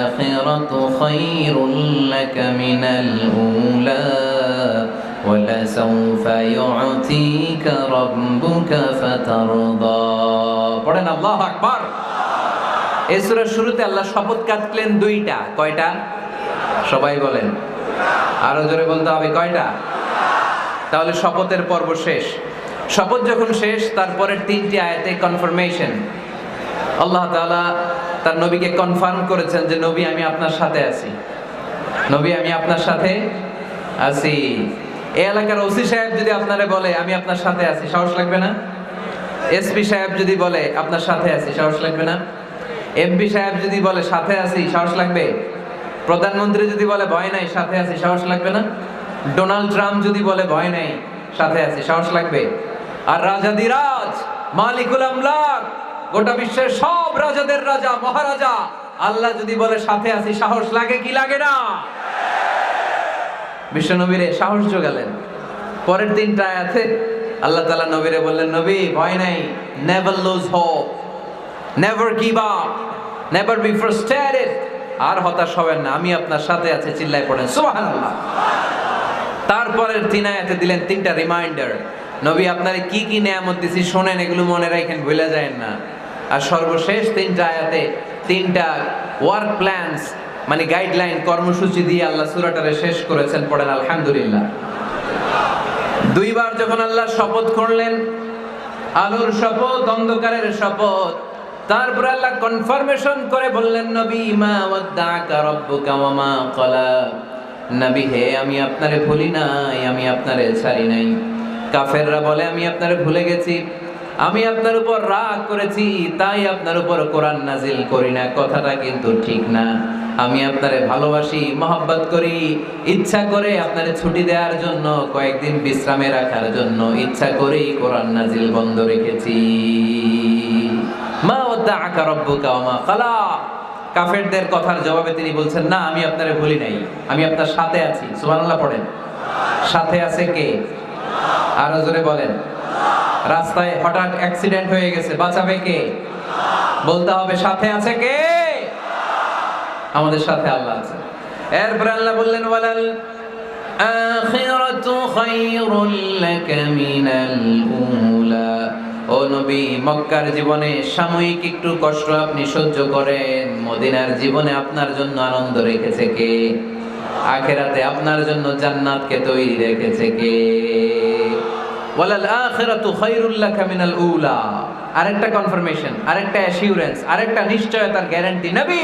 আখিরাতু খায়রুল লাকা মিনাল উলা ওয়ালা সাওফা ইউ'তিকা রাব্বুকা ফাতারদা। পড়েন আল্লাহু আকবার। এই সূরার শুরুতে আল্লাহ শপথ কাটলেন দুইটা। কয়টা? সবাই বলেন, আরো জোরে বলতে হবে, কয়টা? তাহলে শপথের পর্ব শেষ। শপথ যখন শেষ, তারপরের তিনটি আয়াতে কনফার্মেশন। আল্লাহ তাআলা তার নবীকে কনফার্ম করেছেন যে নবী আমি আপনার সাথে আছি, নবী আমি আপনার সাথে আছি। এই এলাকার ওসি সাহেব যদি আপনারে বলে আমি আপনার সাথে আছি, সাহস লাগবে না? এসপি সাহেব যদি বলে আপনার সাথে আছি, সাহস লাগবে না? এমপি সাহেব যদি বলে সাথে আছি, সাহস লাগবে? প্রধানমন্ত্রী যদি বলে ভয় নাই, সাথে আছি, সাহস লাগবে না? ডোনাল্ড ট্রাম্প যদি বলে ভয় নাই, সাথে আছি, সাহস লাগবে? আর রাজাদিরাজ মালিকুল আমলাক, গোটা বিশ্বের সব রাজাদের রাজা মহারাজা আল্লাহ যদি বলে সাথে আছি, সাহস লাগে কি লাগে না? বিশ্বনবীরে সাহস জোগালেন। পরের তিনটা আয়াতে আল্লাহ তাআলা নবীরে বললেন, নবী ভয় নাই, never lose hope, never give up, never be frustrated, আর হতাশ হবেন না, আমি আপনার সাথে আছি। চিল্লায় পড়েন সুবহানাল্লাহ। তারপরের তিন আয়াতে দিলেন তিনটা রিমাইন্ডার, নবী আপনারে কি কি নিয়ামত দিছি শোনেন, এগুলো মনে রাখেন, ভুলে যায়েন না। আর সর্বশেষ তিনটা আয়াতে তিনটা ওয়ার্ক প্ল্যানস, মানে গাইডলাইন, কর্মসূচি দিয়ে আল্লাহ সূরাটারে শেষ করেছেন। পড়েন আলহামদুলিল্লাহ। দুইবার যখন আল্লাহ শপথ করলেন, আলোর শপথ, অন্ধকারের শপথ, তারপর আল্লাহ কনফার্মেশন করে বললেন, নবী মা ওয়াদ্দাকা রাব্বুকা ওয়া মা ক্বালা। নবী হে, আমি আপনারে ভুলি নাই, আমি আপনারে ছাড়ি নাই। কাফেররা বলে আমি আপনারে ভুলে গেছি, আমি আপনার উপর রাগ করেছি, তাই আপনার উপর কোরআন নাজিল করি না। কথাটা কিন্তু ঠিক না। আমি আপনারে ভালোবাসি, মহব্বত করি, ইচ্ছা করে আপনারে ছুটি দেওয়ার জন্য, কয়েকদিন বিশ্রামে রাখার জন্য ইচ্ছা করেই কোরআন নাজিল বন্ধ রেখেছি। মা ওয়াদ্দাআকা রাব্বুকা ওয়া মা ক্বালা। কাফেরদের কথার জবাবে তিনি বলছেন, না আমি আপনারে ভুলি নাই, আমি আপনার সাথে আছি। সুবহানাল্লাহ পড়েন। সাথে আছে কে? আরো জোরে বলেন। রাস্তায় হঠাৎ অ্যাক্সিডেন্ট হয়ে গেছে, বাঁচাবে কে? বলতে হবে সাথে আছে কে? আমাদের সাথে আল্লাহ আছে। এরপর আল্লাহ বললেন, ওয়ালাল আখিরাতু খায়রুল লাকা মিনাল উলা। ও নবী, মক্কার জীবনে সাময়িক একটু কষ্ট আপনি সহ্য করেন, মদিনার জীবনে আপনার জন্য আনন্দ রেখেছে কে? আখিরাতে আপনার জন্য জান্নাতকে তৈরি রেখেছে কে? ওয়ালাল আখিরাতু খায়রুল লাকা মিনাল উলা। আরেকটা কনফার্মেশন, আরেকটা অ্যাসিউরেন্স, আরেকটা নিশ্চয়তার গ্যারান্টি। নবী,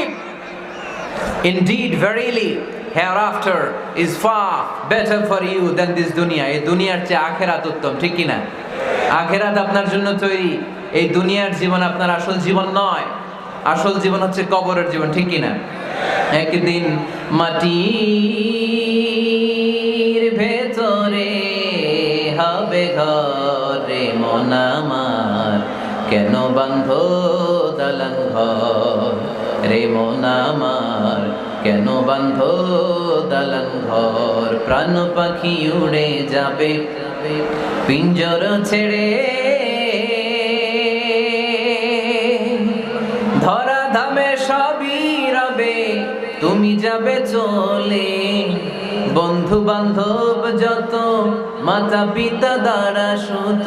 indeed verily hereafter is far better for you than this dunya. এই দুনিয়ার চেয়ে আখিরাত উত্তম, ঠিক কি না? আখিরাত আপনার জন্য তৈরি, এই দুনিয়ার জীবন আপনার আসল জীবন নয়। আসল জীবন হচ্ছে কবরের জীবন, ঠিক কি না? একদিন মাটির ভেতরে হবে ঘরে মন আমার, কেন বাঁধো দালান ঘর রে মন আমার, কেন বাঁধো দালান ঘর। প্রাণ পাখি উড়ে যাবে পিঞ্জর ছেড়ে, ধরা ধামে সবই রবে, তুমি যাবে চলে। বন্ধু বান্ধব যত মাতা পিতা দ্বারা সুত,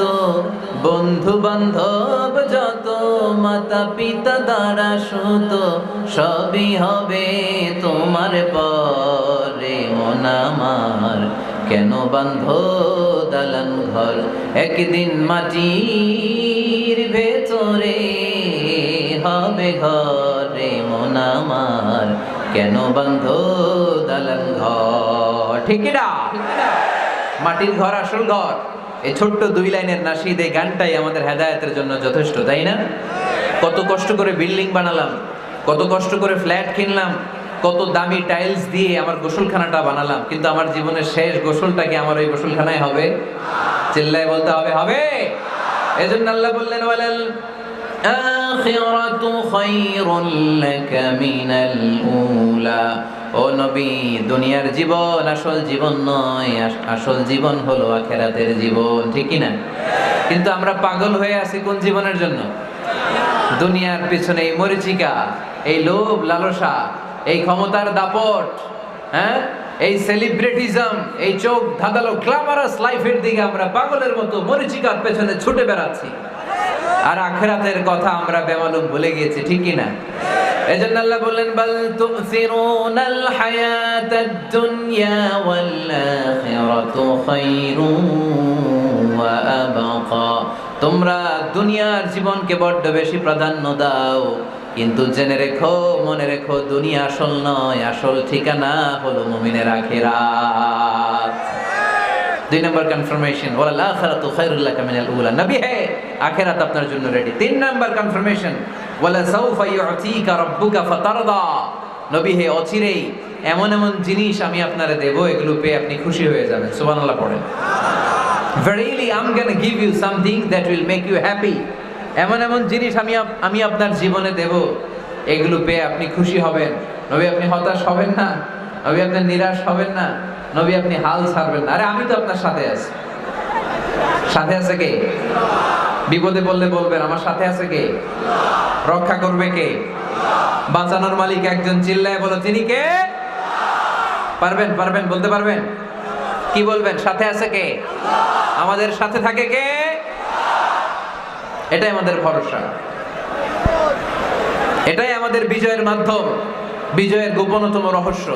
বন্ধু বান্ধব যত মাতা পিতা দ্বারা সুত, সবই হবে তোমার পরে মন আমার, কেন বাঁধো দালান ঘর। একদিন মাটির ভেতরে হবে ঘরে মন আমার, কেন বাঁধো দালান ঘর। ঠিক না? মাটির ঘর আসল ঘর। এই ছোট্ট 2 লাইনের নাশিদ, এই গানটাই আমাদের হেদায়েতের জন্য যথেষ্ট, তাই না? কত কষ্ট করে বিল্ডিং বানালাম, কত কষ্ট করে ফ্ল্যাট কিনলাম, কত দামি টাইলস দিয়ে আমার গোসলখানাটা বানালাম, কিন্তু আমার জীবনের শেষ গোসলটা কি আমার ওই গোসলখানায় হবে? চিল্লায় বলতে হবে, হবে। এজন্য আল্লাহ বললেন, ওয়ালাল আখিরাতু খায়রুল লাকা মিনাল উলা। ও নবী, দুনিয়ার জীবন আসল জীবন নয়, আসল জীবন হলো আখিরাতের জীবন, ঠিক কি না? কিন্তু আমরা পাগল হয়ে আছি কোন জীবনের জন্য? দুনিয়ার পিছনে এই মরিচিকা, এই লোভ লালসা, এই ক্ষমতার দাপট, হ্যাঁ, এই সেলিব্রিটিজম, এই চোখ ধাঁধালো গ্ল্যামারাস লাইফের দিকে আমরা পাগলের মতো মরিচিকার পেছনে ছুটে বেড়াচ্ছি, আর আখিরাতের কথা আমরা বেমালুম ভুলে গিয়েছি, ঠিক কি না? এজন্য আল্লাহ বললেন, বাল তুসিরুনাল হায়াতাদ দুনিয়া ওয়াল আখিরাতু খায়রুন ওয়া আবকা। তোমরা দুনিয়ার জীবনকে বড্ড বেশি প্রাধান্য দাও, কিন্তু জেনে রেখো, মনে রেখো, দুনিয়া আসল নয়, আসল ঠিকানা হলো মুমিনের আখিরাত। 2 নম্বর কনফার্মেশন, ওয়াল আখিরাতু খায়রুল লাকা মিনাল উলা। নবী হে, আখিরাত আপনার জন্য রেডি। 3 নম্বর কনফার্মেশন, ওয়ালা সাউফা ইউতিকা রাব্বুকা ফাতারদা। নবী হে, অচিরেই এমন এমন জিনিস আমি আপনারে দেব, এগুলো পেয়ে আপনি খুশি হয়ে যাবেন। সুবহানাল্লাহ পড়েন। Verily I'm gonna give you something that will make you happy. এমন এমন জিনিস আমি আপনার জীবনে দেব, এগুলো পেয়ে আপনি খুশি হবেন। নবী, আপনি হতাশ হবেন না, নবী আপনি নিরাশ হবেন না, নবী আপনি হাল ছাড়বেন না। আরে আমি তো আপনার সাথে আছি। সাথে আছে কে? বিপদে বললে বলবেন আমার সাথে আছে কে? রক্ষা করবে কে? বাঁচানোর মালিক একজন। চিল্লায় বলো, তিনি কে? পারবেন, পারবেন, বলতে পারবেন? কি বলবেন? সাথে আছে কে? আমাদের সাথে থাকে কে? এটাই আমাদের ভরসা, এটাই আমাদের বিজয়ের মাধ্যম, বিজয়ের গোপনতম রহস্য।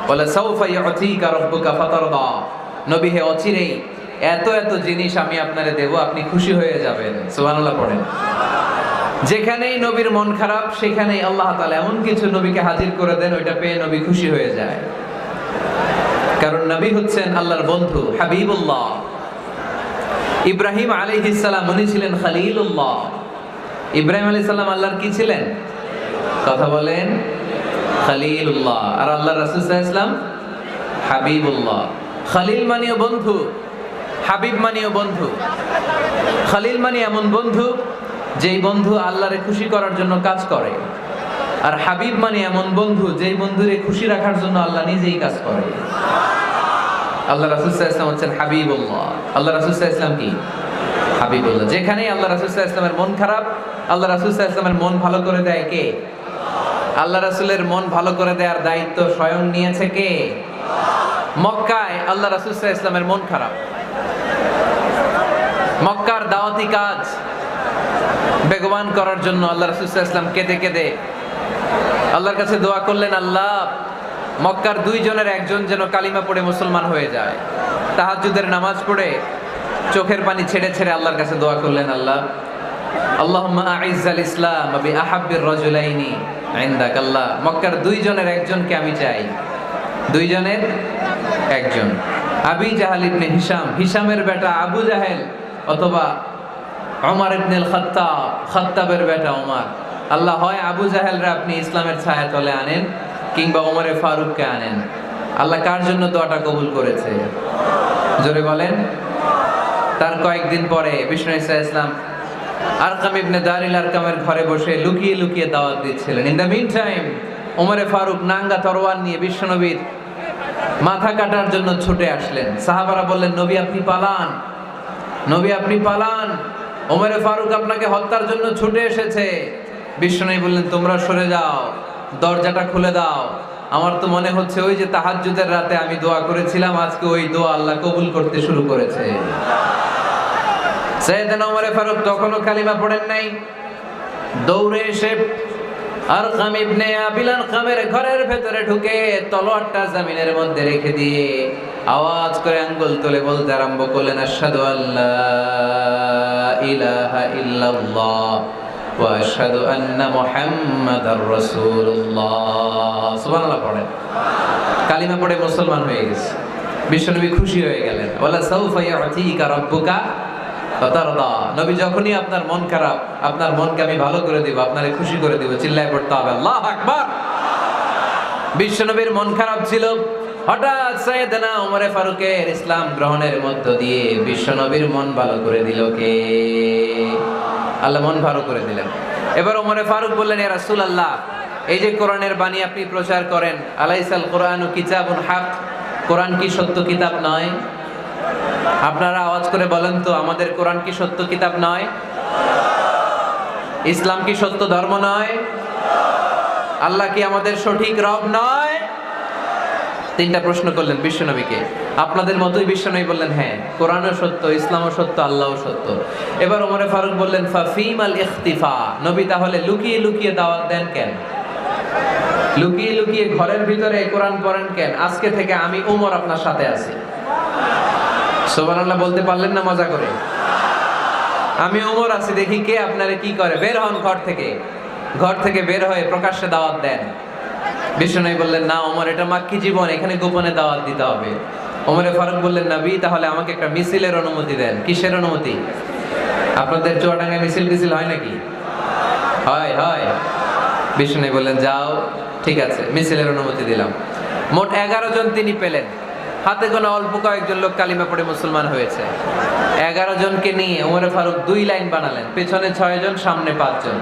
বলে সাউফা ইউতিকা রাব্বুকা ফাতারদা। নবী হে, অচিরেই এত এত জিনিস আমি আপনারে দেব, আপনি খুশি হয়ে যাবেন। সুবহানাল্লাহ পড়েন। যেখানেই নবীর মন খারাপ সেখানেই আল্লাহ তাআলা এমন কিছু নবীকে হাজির করে দেন, ওইটা পেয়ে নবী খুশি হয়ে যায়। কারণ নবী হচ্ছেন আল্লাহর বন্ধু, হাবিবুল্লাহ। ইব্রাহিম আলাইহিস সালাম উনি ছিলেন খলিলুল্লাহ। ইব্রাহিম আলাইহিস সালাম আল্লাহর কি ছিলেন? কথা বলেন, খলিলুল্লাহ। আর আল্লাহর রাসূল সাল্লাল্লাহু আলাইহি ওয়াসাল্লাম হাবিবুল্লাহ। খলিল মানেও বন্ধু, হাবিব মানেও বন্ধু। খলিল মানে এমন বন্ধু যেই বন্ধু আল্লাহরে খুশি করার জন্য কাজ করে, আর হাবিব মানে এমন বন্ধু যেই বন্ধুরে খুশি রাখার জন্য আল্লাহ নিজেই কাজ করে। আল্লাহ রাসূল সাল্লাল্লাহু আলাইহি ওয়াসাল্লাম হচ্ছেন হাবিবুল্লাহ। আল্লাহ রাসূল সাল্লাল্লাহু আলাইহি ওয়াসাল্লাম কি? হাবিবুল্লাহ। যেখানেই আল্লাহ রাসূল সাল্লাল্লাহু আলাইহি ওয়াসাল্লামের মন খারাপ, আল্লাহ রাসূল সাল্লাল্লাহু আলাইহি ওয়াসাল্লামের মন ভালো করে দেয় কে? আল্লাহ রাসূলের মন ভালো করে দেওয়ার দায়িত্ব স্বয়ং নিয়েছে কে? মক্কায় আল্লাহ রাসূল সাল্লাল্লাহু আলাইহি ওয়াসাল্লামের মন খারাপ। মক্কার দাওয়াতি কাজ বেগবান করার জন্য আল্লাহ রাসূল সাল্লাল্লাহু আলাইহি ওয়াসাল্লাম কেঁদে কেঁদে আল্লাহর কাছে দোয়া করলেন, আল্লাহ মক্কার দুইজনের একজন যেন কালিমা পড়ে মুসলমান হয়ে যায়। তাহাজ্জুদের নামাজ পড়ে চোখের পানি ছেড়ে ছেড়ে আল্লাহর কাছে দোয়া করলেন, আল্লাহ আল্লাহুম্মা আইজ্জাল ইসলাম বি আহাব্বির রাজুলাইনি ইনদাক। আল্লাহ মক্কার দুইজনের একজনকে আমি চাই, দুইজনের একজন। আবি জাহাল ইবনে হিশাম, হিশামের বেটা আবু জাহেল, অথবা ওমর ইবনে খাত্তাব, খাত্তাবের বেটা ওমর। আল্লাহ হয় আবু জাহেলরা আপনি ইসলামের ছায়া তলে আনেন, কিংবা ওমরে ফারুককে আনেন। আল্লাহ কার জন্য দোয়াটা কবুল করেছে? জোরে বলেন। তার কয়েকদিন পরে বিষ্ণু ঈসা ইসলাম আরকাম ইবনে দারিল আরকামের ঘরে বসে লুকিয়ে লুকিয়ে দাওয়াত দিচ্ছিলেন। ইন দ্য মিন টাইম ওমরে ফারুক নাঙ্গা তরোয়ার নিয়ে বিশ্বনবীর মাথা কাটার জন্য ছুটে আসলেন। সাহাবারা বললেন, নবী আপনি পালান, নবী আপনি পালান, ওমরে ফারুক আপনাকে হত্যার জন্য ছুটে এসেছে। বিশ্বনবী বললেন, তোমরা সরে যাও, দরজাটা খুলে দাও। আমার তো মনে হচ্ছে ওই যে তাহাজ্জুদের রাতে আমি দোয়া করেছিলাম, আজকে ওই দোয়া আল্লাহ কবুল করতে শুরু করেছে। সাইয়েদনা ওমরে ফারুক তখনও কালিমা পড়েন নাই। দৌড়ে এসে আরকাম ইবনে আবিল আরকামের ঘরের ভেতরে ঢুকে তলোয়ারটা জমিনের মধ্যে রেখে দিয়ে আওয়াজ করে আঙ্গুল তুলে বলতে আরম্ভ করলেন, আশহাদু আল্লা ইলাহা ইল্লাল্লাহ ওয়া আশহাদু আন্না মুহাম্মাদার রাসূলুল্লাহ। সুবহানাল্লাহ পড়েন। কালিমা পড়ে মুসলমান হয়ে গেছে। বিশ্বনবী খুশি হয়ে গেলেন। ওয়ালা সাউফা ইউতিকা রাব্বুকা ফাতারদা। নবী যখনই আপনার মন খারাপ, আপনার মনকে আমি ভালো করে দেব, আপনারে খুশি করে দেব, চিল্লায় পড়তে হবে আল্লাহু আকবার। বিশ্বনবীর মন খারাপ ছিল। হঠাৎ সাইয়েদনা ওমরে ফারুকের ইসলাম গ্রহণের মধ্য দিয়ে বিশ্বনবীর মন ভালো করে দিল কে? আল্লাহ মন ভালো করে দিলেন। এবার ওমরে ফারুক বললেন, ইয়া রাসূলুল্লাহ, এই যে কোরআনের বাণী আপনি প্রচার করেন, আলাইসাল কোরআনু কিতাবুন হক, কোরআন কি সত্য কিতাব নয়? আপনারা আওয়াজ করে বলেন তো, আমাদের কোরআন কি সত্য কিতাব নয়? ইসলাম কি সত্য ধর্ম নয়? আল্লাহ কি আমাদের সঠিক রব নয়? তিনটা প্রশ্ন করলেন বিশ্বনবীকে। আপনাদের মতোই বিশ্বনবী বললেন, হ্যাঁ কোরআনও সত্য, ইসলামও সত্য, আল্লাহও সত্য। এবার ওমরে ফারুক বললেন, ফাফিমাল ইখতিফা, নবী তাহলে লুকিয়ে লুকিয়ে দাওয়াত দেন কেন? লুকিয়ে লুকিয়ে ঘরের ভিতরে কোরআন পড়েন কেন? আজকে থেকে আমি ওমর আপনার সাথে আছি। সুবহানাল্লাহ বলতে পারলেন না মজা করে? আমি ওমর আছি, দেখি কে আপনারে কি করে। বের হন ঘর থেকে। ঘর থেকে বের হয়ে প্রকাশ্যে দাওয়াত দেন। বিশ্বনবী বললেন, না ওমর, এটা মাক্কি জীবন, এখানে গোপনে দাওয়াত দিতে হবে। ওমরে ফারুক বললেন, নবী তাহলে আমাকে একটা মিছিলের অনুমতি দেন। কিসের অনুমতি? আপনাদের চুয়াডাঙ্গায় মিছিল টিছিল হয় নাকি? হয় হয়। বিশ্বনবী বললেন, যাও, ঠিক আছে, মিছিলের অনুমতি দিলাম। মোট 11 জন তিনি পেলেন। হাতে গোনা অল্প কয়েকজন লোক কালিমা পড়ে মুসলমান হয়েছে। 11 জনকে নিয়ে ওমরে ফারুক 2 লাইন বানালেন, পেছনে 6 জন, সামনে 5 জন।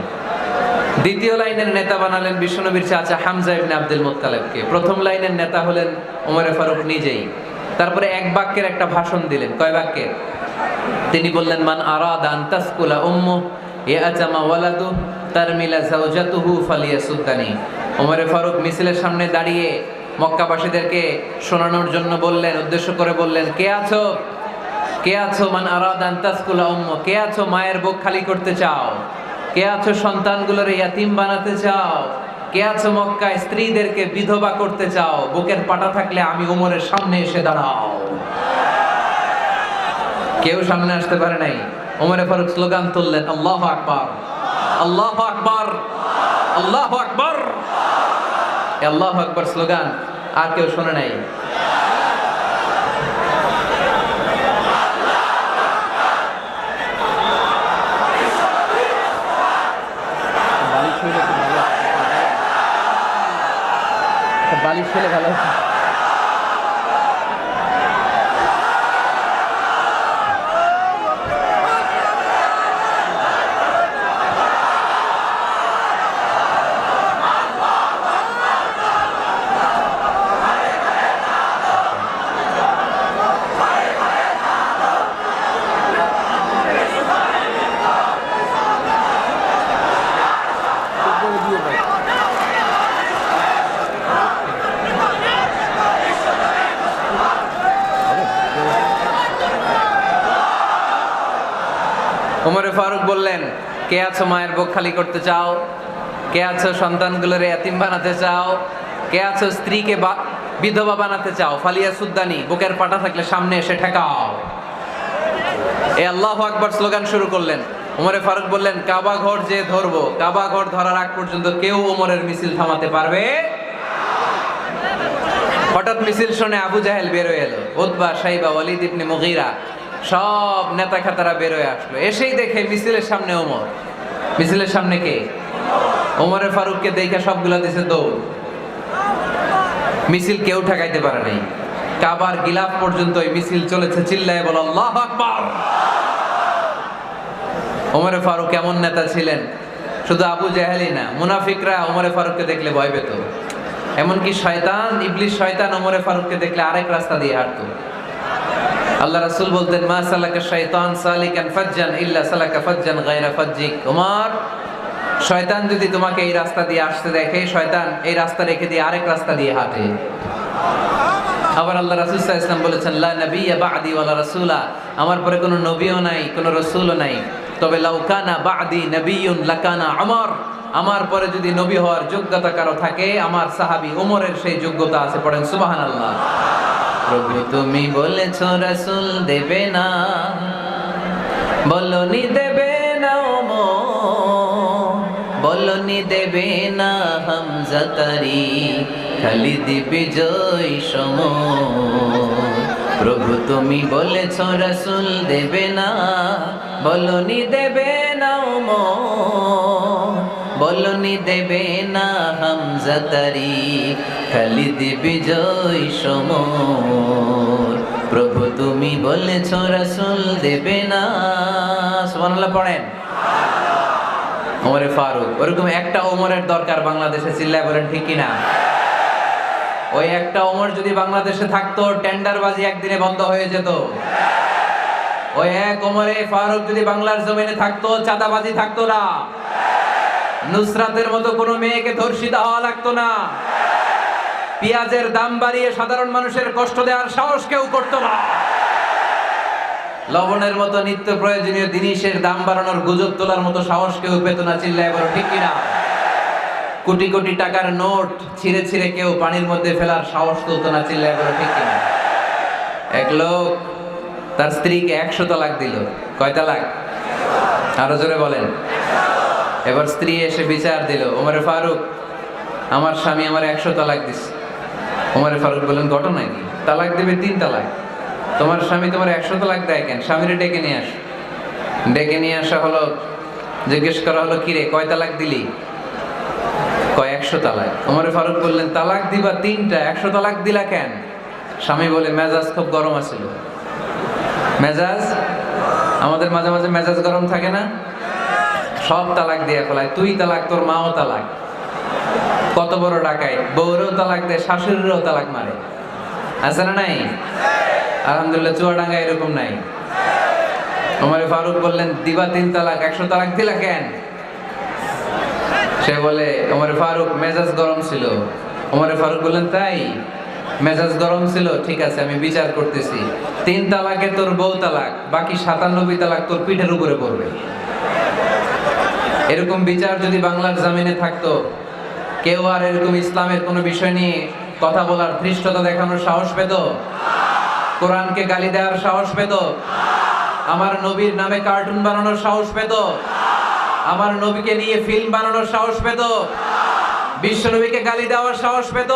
দ্বিতীয় লাইনের নেতা বানালেন বিশ্বনবীর চাচা হামজা ইবনে আব্দুল মুত্তালিবকে। প্রথম লাইনের নেতা হলেন ওমরে ফারুক নিজেই। তারপরে এক বাক্যের একটা ভাষণ দিলেন। কয় বাক্যের? তিনি বললেন, মান আরাদা আন তাসকুলা উম্মু ইয়াতামা ওয়ালাদু তারমিলা যাওজাতুহু ফালিয়াসুদ্দানি। ওমরে ফারুক মিছিলের সামনে দাঁড়িয়ে মক্কাবাসীদেরকে শোনানোর জন্য বললেন, উদ্দেশ্য করে বললেন, কে আছো, কে আছো? মান আরাদা আন তাসকুলা উম্মু, কে আছো মায়ের বুক খালি করতে চাও? কে আছো সন্তানগুলোর ইয়াতিম বানাতে চাও? কে আছো মক্কায় স্ত্রীদেরকে বিধবা করতে চাও? বুকের পাটা থাকলে আমি ওমরের সামনে এসে দাঁড়াও। কেউ সামনে আসতে পারে নাই। ওমরে ফারুক স্লোগান তুললেন, আল্লাহু আকবার। আল্লাহু আকবার, আল্লাহু আকবার। আল্লাহু আকবার স্লোগান আর কেউ শোনে নাই? বালিশ ফেলে ভালো। ওমরে ফারুক বললেন, কে আছো মায়ের বুক খালি করতে চাও? কে আছো সন্তানগুলোর এতিম বানাতে চাও? কে আছো স্ত্রীকে বিধবা বানাতে চাও? ফালিয়া সুদ্দানি, বুকের পাটা থাকলে সামনে এসে ঠেকাও। এই আল্লাহু আকবার স্লোগান শুরু করলেন। ওমরে ফারুক বললেন, কাবা ঘর যে ধরবো, কাবা ঘর ধরার আগ পর্যন্ত কেউ ওমরের মিছিল থামাতে পারবে? হঠাৎ মিছিল শুনে আবু জাহেল বের হয়ে এলো, উতবা, সাইবা, ওয়ালিদ ইবনে মুগীরা, সব নেতা খাতারা বের হয়ে আসলো। এসেই দেখে মিছিলের সামনে ওমর। মিছিলের সামনে কে? ওমরে ফারুককে দেখে সবগুলা দিছে দৌড়। মিছিল কেউ ঠেকাইতে পারে নাই। কাবার গিলাফ পর্যন্ত এই মিছিল চলেছে, চিল্লায় বল আল্লাহু আকবার। ওমরে ফারুক এমন নেতা ছিলেন, শুধু আবু জাহেলই না, মুনাফিকরা ওমরে ফারুককে দেখলে ভয় পেত। এমনকি শয়তান, ইবলিস শয়তান ওমরে ফারুককে দেখলে আরেক রাস্তা দিয়ে হাঁটতো। আল্লাহ রাসূল বলতেন, মা সালাকা শাইতান সালিকান ফাজ্জান ইল্লা সালাকা ফাজ্জান গায়রা ফাজ্জিক। ওমর, শয়তান যদি তোমাকে এই রাস্তা দিয়ে আসতে দেখে, শয়তান এই রাস্তা রেখে দিয়ে আরেক রাস্তা দিয়ে হাঁটে। আবার আল্লাহ রাসূল সাল্লাল্লাহু আলাইহি ওয়াসাল্লাম বলেছেন, লা নাবিয়্যা বা'দি ওয়ালা রাসূলা, আমার পরে কোনো নবীও নাই, কোনো রাসূলও নাই, তবে লাউ কানা বা'দি নাবিয়্যুন লাকানা ওমর, আমার পরে যদি নবী হওয়ার যোগ্যতা কারো থাকে, আমার সাহাবী ওমরের সেই যোগ্যতা আছে। পড়েন সুবহানাল্লাহ। প্রভু তুমি বলেছো রাসূল দেবে না, বলনি দেবে না ওমর, বলনি দেবে না হামজা তারি, খালিদ বিজয় সমর। প্রভু তুমি বলেছো রাসূল দেবে না, বলনি দেবে না ওমর, বলনি দেবে না হামজা তারি, খালিদ বিজয় সমর। প্রভু তুমি বলেছো রাসূল দেবে না। সুবহানাল্লাহ পড়েন। ওমরে ফারুক, ওরকম একটা ওমরের দরকার বাংলাদেশে, চিল্লায় বলেন ঠিক কিনা? ওই একটা ওমর যদি বাংলাদেশে থাকতো, টেন্ডারবাজি একদিনে বন্ধ হয়ে যেত। ওই এক ওমরে ফারুক যদি বাংলার জমিনে থাকতো, চাঁদাবাজি থাকতো না, নুসরাতের মতো কোনো মেয়েকে ধর্ষিত হওয়া লাগতো না, পেঁয়াজের দাম বাড়িয়ে সাধারণ মানুষের কষ্ট দেওয়ার সাহস কেউ করতো না, লবণের মতো নিত্য প্রয়োজনীয় জিনিসের দাম বাড়ানোর গুজব তোলার মতো সাহস কেউ পেত না। চিল্লায় বলো ঠিক কিনা? কোটি কোটি টাকার নোট ছিঁড়ে ছিঁড়ে কেউ পানির মধ্যে ফেলার সাহস তুলতো না। চিল্লায় বলো ঠিক কিনা? এক লোক তার স্ত্রীকে 100 তালাক দিল। কয় তালাক? আরো জোরে বলেন। এবার স্ত্রী এসে বিচার দিল, ওমরে ফারুক, আমার স্বামী আমার 100 তালাক দিছে। ওমরে ফারুক বললেন, ঘটনা কি? তালাক দেবে 3 তালাক, তোমার স্বামী তোমার 100 তালাক দেয় কেন? স্বামীরে ডেকে নিয়ে আস। ডেকে নিয়ে আসা হলো, জিজ্ঞেস করা হলো, কিরে কয় তালাক দিলি? কয় 100 তালাক। ওমরে ফারুক বললেন, তালাক দিবা 3টা, 100 তালাক দিলা কেন? স্বামী বলে, মেজাজ খুব গরম আছিল। মেজাজ, আমাদের মাঝে মাঝে মেজাজ গরম থাকে না? সব তালাক দিয়ে ফেলায়, তুই তালাক, তোর মাও তালাক। কত বড় ডাকাই, বউরেও তালাক দেয়, শাশুড়িরও তালাক মারে। আছে না নাই? আলহামদুলিল্লাহ চুয়াডাঙ্গা এরকম নাই। ওমরে ফারুক বললেন, দিবা 3 তালাক, 100 তালাক দিলা কেন? সে বলে, ওমরে ফারুক মেজাজ গরম ছিল। ওমরে ফারুক বললেন, তাই? মেজাজ গরম ছিল, ঠিক আছে আমি বিচার করতেছি। 3 তালাকে তোর বউ তালাক, বাকি 97 তালাক তোর পিঠের উপরে পড়বে। এরকম বিচার যদি বাংলার জমিনে থাকতো, কেউ আর এরকম ইসলামের কোনো বিষয় নিয়ে কথা বলার, ধৃষ্টতা দেখানোর সাহস পেত? কোরআনকে গালি দেওয়ার সাহস পেত? আমার নবীর নামে কার্টুন বানানোর সাহস পেত? আমার নবীকে নিয়ে ফিল্ম বানানোর সাহস পেত? বিশ্ব নবীকে গালি দেওয়ার সাহস পেত?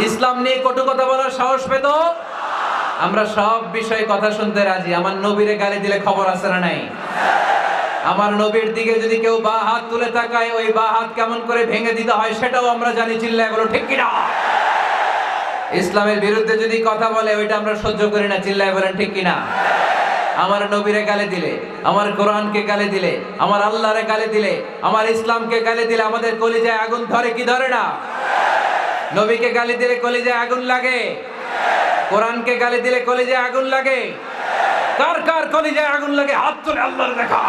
ইসলাম নিয়ে কটু কথা বলার সাহস পেত? আমরা সব বিষয়ে কথা শুনতে রাজি। আমার নবীরে গালি দিলে খবর আছে না নাই? আমার নবীর দিকে যদি কেউ বা হাত তুলে তাকায়, ওই বা হাত কেমন করে ভেঙে দিতে হয় সেটাও আমরা জানি। চিল্লায় বলো ঠিক কিনা? ইসলামের বিরুদ্ধে যদি কথা বলে ওইটা আমরা সহ্য করি না। চিল্লায় বলেন ঠিক কিনা? আমার নবীরে গালি দিলে, আমার কোরআনকে গালি দিলে, আমার আল্লাহরে গালি দিলে, আমার ইসলামকে গালি দিলে আমাদের কলিজায় আগুন ধরে কি ধরে না? নবীকে গালি দিলে কলিজায় আগুন লাগে? কোরআনকে গালি দিলে কলিজায় আগুন লাগে? কার কার কলিজায় আগুন লাগে হাত তুলে আল্লাহর দেখা।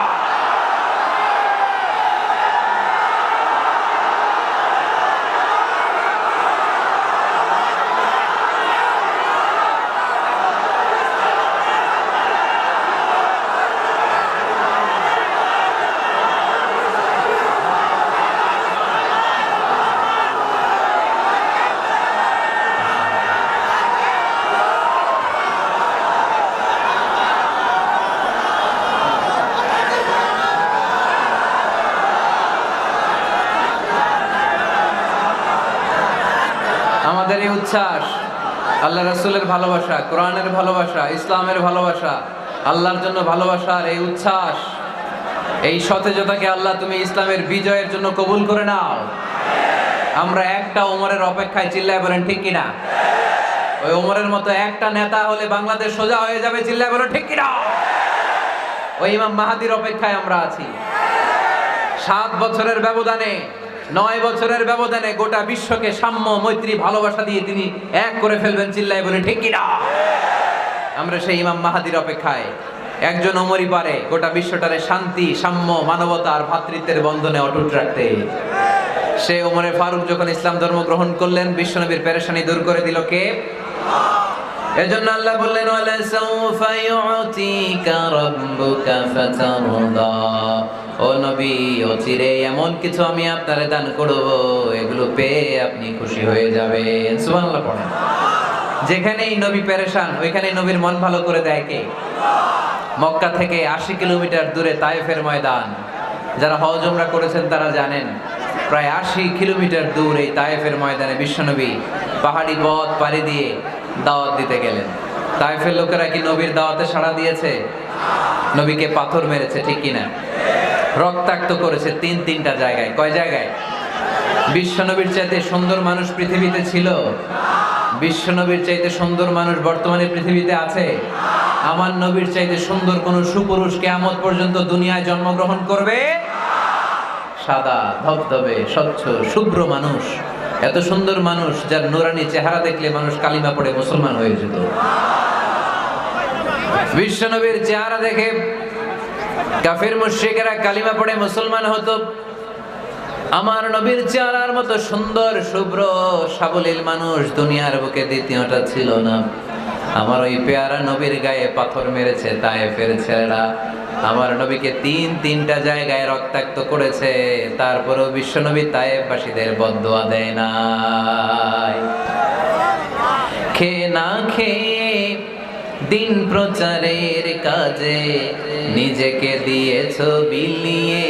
আমাদের এই উচ্ছ্বাস আল্লাহ রাসূলের ভালোবাসা, কোরআনের ভালোবাসা, ইসলামের ভালোবাসা, আল্লাহর জন্য ভালোবাসার এই উচ্ছ্বাস, এই সতেজতাকে আল্লাহ তুমি ইসলামের বিজয়ের জন্য কবুল করে নাও। আমরা একটা ওমরের অপেক্ষায়। চিল্লায় বলেন ঠিক কিনা? ওই ওমরের মতো একটা নেতা হলে বাংলাদেশ সোজা হয়ে যাবে। চিল্লায় বলেন ঠিক কিনা? ওই ইমাম মাহাদির অপেক্ষায় আমরা আছি। 7 বছরের ব্যবধানে, 9 বছরের ব্যবধানে গোটা বিশ্বকে সাম্য, মৈত্রী, ভালোবাসা দিয়ে তিনি এক করে ফেলবেন। চিল্লায় বলে ঠিক কিনা? আমরা সেই ইমাম মাহাদির অপেক্ষায়। একজন ওমরই পারে গোটা বিশ্বটারে শান্তি, সাম্য, মানবতা আর ভ্রাতৃত্বের বন্ধনে অটুট রাখতে। সে ওমরে ফারুক যখন ইসলাম ধর্ম গ্রহণ করলেন, বিশ্বনবীর পেরেশানি দূর করে দিল কে? এজন্য আল্লাহ বললেন ওয়ালা সাউফা ইউতিকা রাব্বুকা ফাতারদা। ও নবী, অচিরে এমন কিছু আমি আপনারে দান করব, এগুলো পেয়ে আপনি খুশি হয়ে যাবেন। সুবহানাল্লাহ পড়েন। যেখানেই নবী পেরেশান ওইখানেই নবীর মন ভালো করে দেয় কে? মক্কা থেকে 80 কিলোমিটার দূরে তায়েফের ময়দান। যারা হজ উমরা করেছেন তারা জানেন, প্রায় 80 কিলোমিটার দূর এই তায়েফের ময়দানে বিশ্বনবী পাহাড়ি পথ পাড়ি দিয়ে দাওয়াত দিতে গেলেন। তায়েফের লোকেরা কি নবীর দাওয়াতে সাড়া দিয়েছে? নবীকে পাথর মেরেছে, ঠিক কিনা? রক্তাক্ত করেছে 3টা জায়গায়। কয় জায়গায়? বিশ্বনবীর চাইতে সুন্দর মানুষ পৃথিবীতে ছিল? বিশ্বনবীর চাইতে সুন্দর মানুষ বর্তমানে পৃথিবীতে আছে? আমার নবীর চাইতে সুন্দর কোন সুপুরুষ কিয়ামত পর্যন্ত দুনিয়ায় জন্মগ্রহণ করবে? সাদা ধবধবে স্বচ্ছ শুভ্র মানুষ, এত সুন্দর মানুষ যার নুরানি চেহারা দেখলে মানুষ কালিমা পড়ে মুসলমান হয়ে যেত। বিশ্বনবীর চেহারা দেখে কাফির মুশরিকেরা কালিমা পড়ে মুসলমান হতো। আমার নবীর চেহারার মতো সুন্দর শুভ্র সাবলীল মানুষ দুনিয়ার বুকে দ্বিতীয়টা ছিল না। আমার ওই পেয়ারা নবীর গায়ে পাথর মেরেছে তায়েফের ছেলেরা। আমার নবীকে 3টা জায়গায় রক্তাক্ত করেছে, তারপরেও বিশ্বনবী তায়েফবাসীদের বদদুয়া দেয় নাই। খেয়ে না খেয়ে দিন প্রচারের কাজে নিজেকে দিয়েছো বিলিয়ে,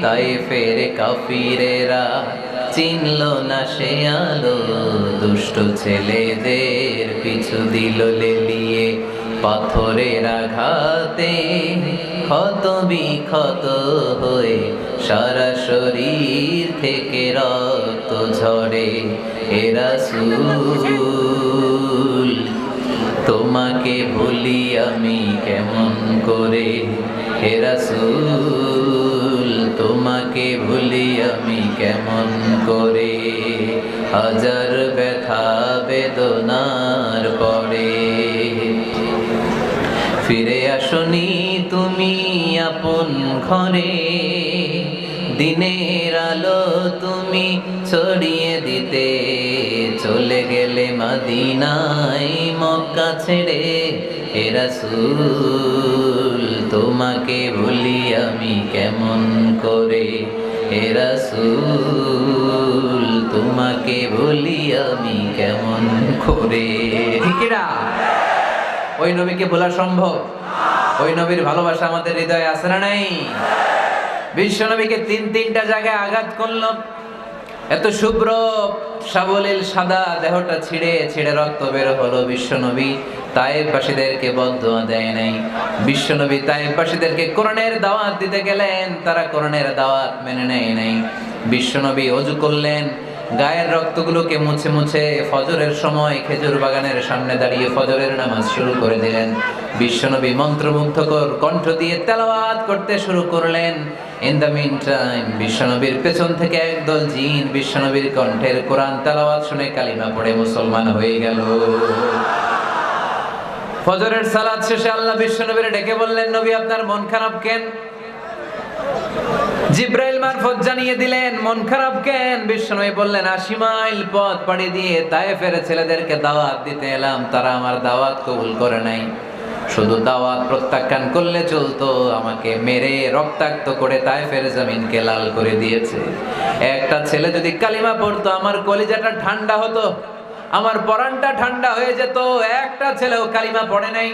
তায়েফের কাফিরেরা চিনল না সে আলো, দুষ্ট ছেলেদের পিছু দিল লেলিয়ে। পাথরের আঘাতে ক্ষত বিক্ষত হয়ে সারা শরীর থেকে রক্ত ঝরে। হে রাসূল, তোমাকে ভুলি আমি কেমন করে? হে রাসূল, তোমাকে ভুলি আমি কেমন করে? হাজার ব্যথা বেদনার পরে ফিরে আসনি তুমি আপন ঘরে, দিনের আলো তুমি ছড়িয়ে দিতে চলে গেলে মদিনায় মক্কা ছেড়ে। হে রাসূল, তোমাকে ভুলি আমি কেমন করে? হে রাসূল, তোমাকে ভুলি আমি কেমন করে? ঠিক না? ওই নবীকে ভোলা সম্ভব? ওই নবীর ভালোবাসা আমাদের হৃদয়ে আছে না নাই? বিশ্বনবীকে তিনটা জায়গায় আঘাত করলো। এত শুভ্র সাবলীল সাদা দেহটা ছিঁড়ে রক্ত বের হলো। বিশ্বনবী তায়েফবাসীদেরকে বদদুয়া দেয় নাই। বিশ্বনবী তায়েফবাসীদেরকে কোরআনের দাওয়াত দিতে গেলেন, তারা কোরআনের দাওয়াত মেনে নেয় নাই। বিশ্বনবী ওযু করলেন, গায়ের রক্তগুলোকে মুছে মুছে ফজরের সময় খেজুর বাগানের সামনে দাঁড়িয়ে ফজরের নামাজ শুরু করে দিলেন। বিশ্বনবী মন্ত্রমুগ্ধকর কণ্ঠ দিয়ে তেলাওয়াত করতে শুরু করলেন। ইন দ্য মিন টাইম বিশ্বনবীর পেছন থেকে একদল জিন বিশ্বনবীর কণ্ঠের কোরআন তেলাওয়াত শুনে কালিমা পড়ে মুসলমান হয়ে গেল। ফজরের সালাত শেষে আল্লাহ বিশ্বনবীর ডেকে বললেন, নবী আপনার মন খারাপ কেন? জিব্রাইল মারফত জানিয়ে দিলেন মন খারাপ কেন। বিশ্বনবী বললেন, 80 মাইল পথ পাড়ি দিয়ে তায়েফের ছেলেদেরকে দাওয়াত দিতে এলাম, তারা আমার দাওয়াত কবুল করে নাই। শুধু দাওয়াত প্রত্যাখ্যান করলে চলতো, আমাকে মেরে রক্তাক্ত করে তায়েফের জমিনকে লাল করে দিয়েছে। একটা ছেলে যদি কালিমা পড়তো আমার কলিজাটা ঠান্ডা হতো, আমার পরানটা ঠান্ডা হয়ে যেত। একটা ছেলেও কালিমা পড়ে নাই,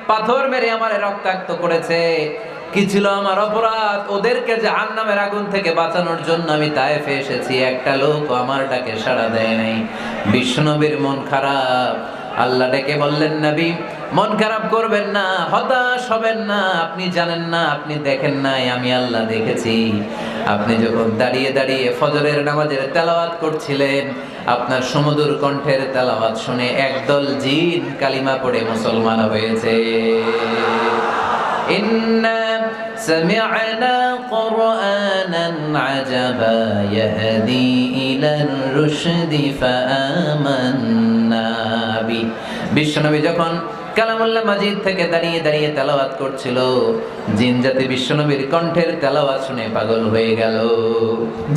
পাথর মেরে আমার রক্তাক্ত করেছে। কি ছিল আমার অপরাধ? ওদেরকে জাহান্নামের আগুন থেকে বাঁচানোর জন্য আমি তায়েফে এসেছি, একটা লোক আমার ডাকে সাড়া দেয় নাই। বিশ্বনবীর মন খারাপ। আল্লাহ ডেকে বললেন, নবী মন খারাপ করবেন না, হতাশ হবেন না। আপনি জানেন না, আপনি দেখেন নাই, আমি আল্লাহ দেখেছি। আপনি যখন দাঁড়িয়ে দাঁড়িয়ে ফজরের নামাজের তেলাওয়াত করছিলেন, আপনার সুমধুর কণ্ঠের তেলাওয়াত শুনে একদল জিন কালিমা পড়ে মুসলমান হয়েছে। ইন্না সামি'না কুরআনান আজাবা ইয়াহদি ইলার রুশদি ফাআমান্না বি। বিশ্বনবী যখন কালামুল্লাহ মাজিদ থেকে দাঁড়িয়ে দাঁড়িয়ে তেলাওয়াত করছিল, জিন জাতি বিশ্বনবীর কণ্ঠের তেলাওয়াত শুনে পাগল হয়ে গেল।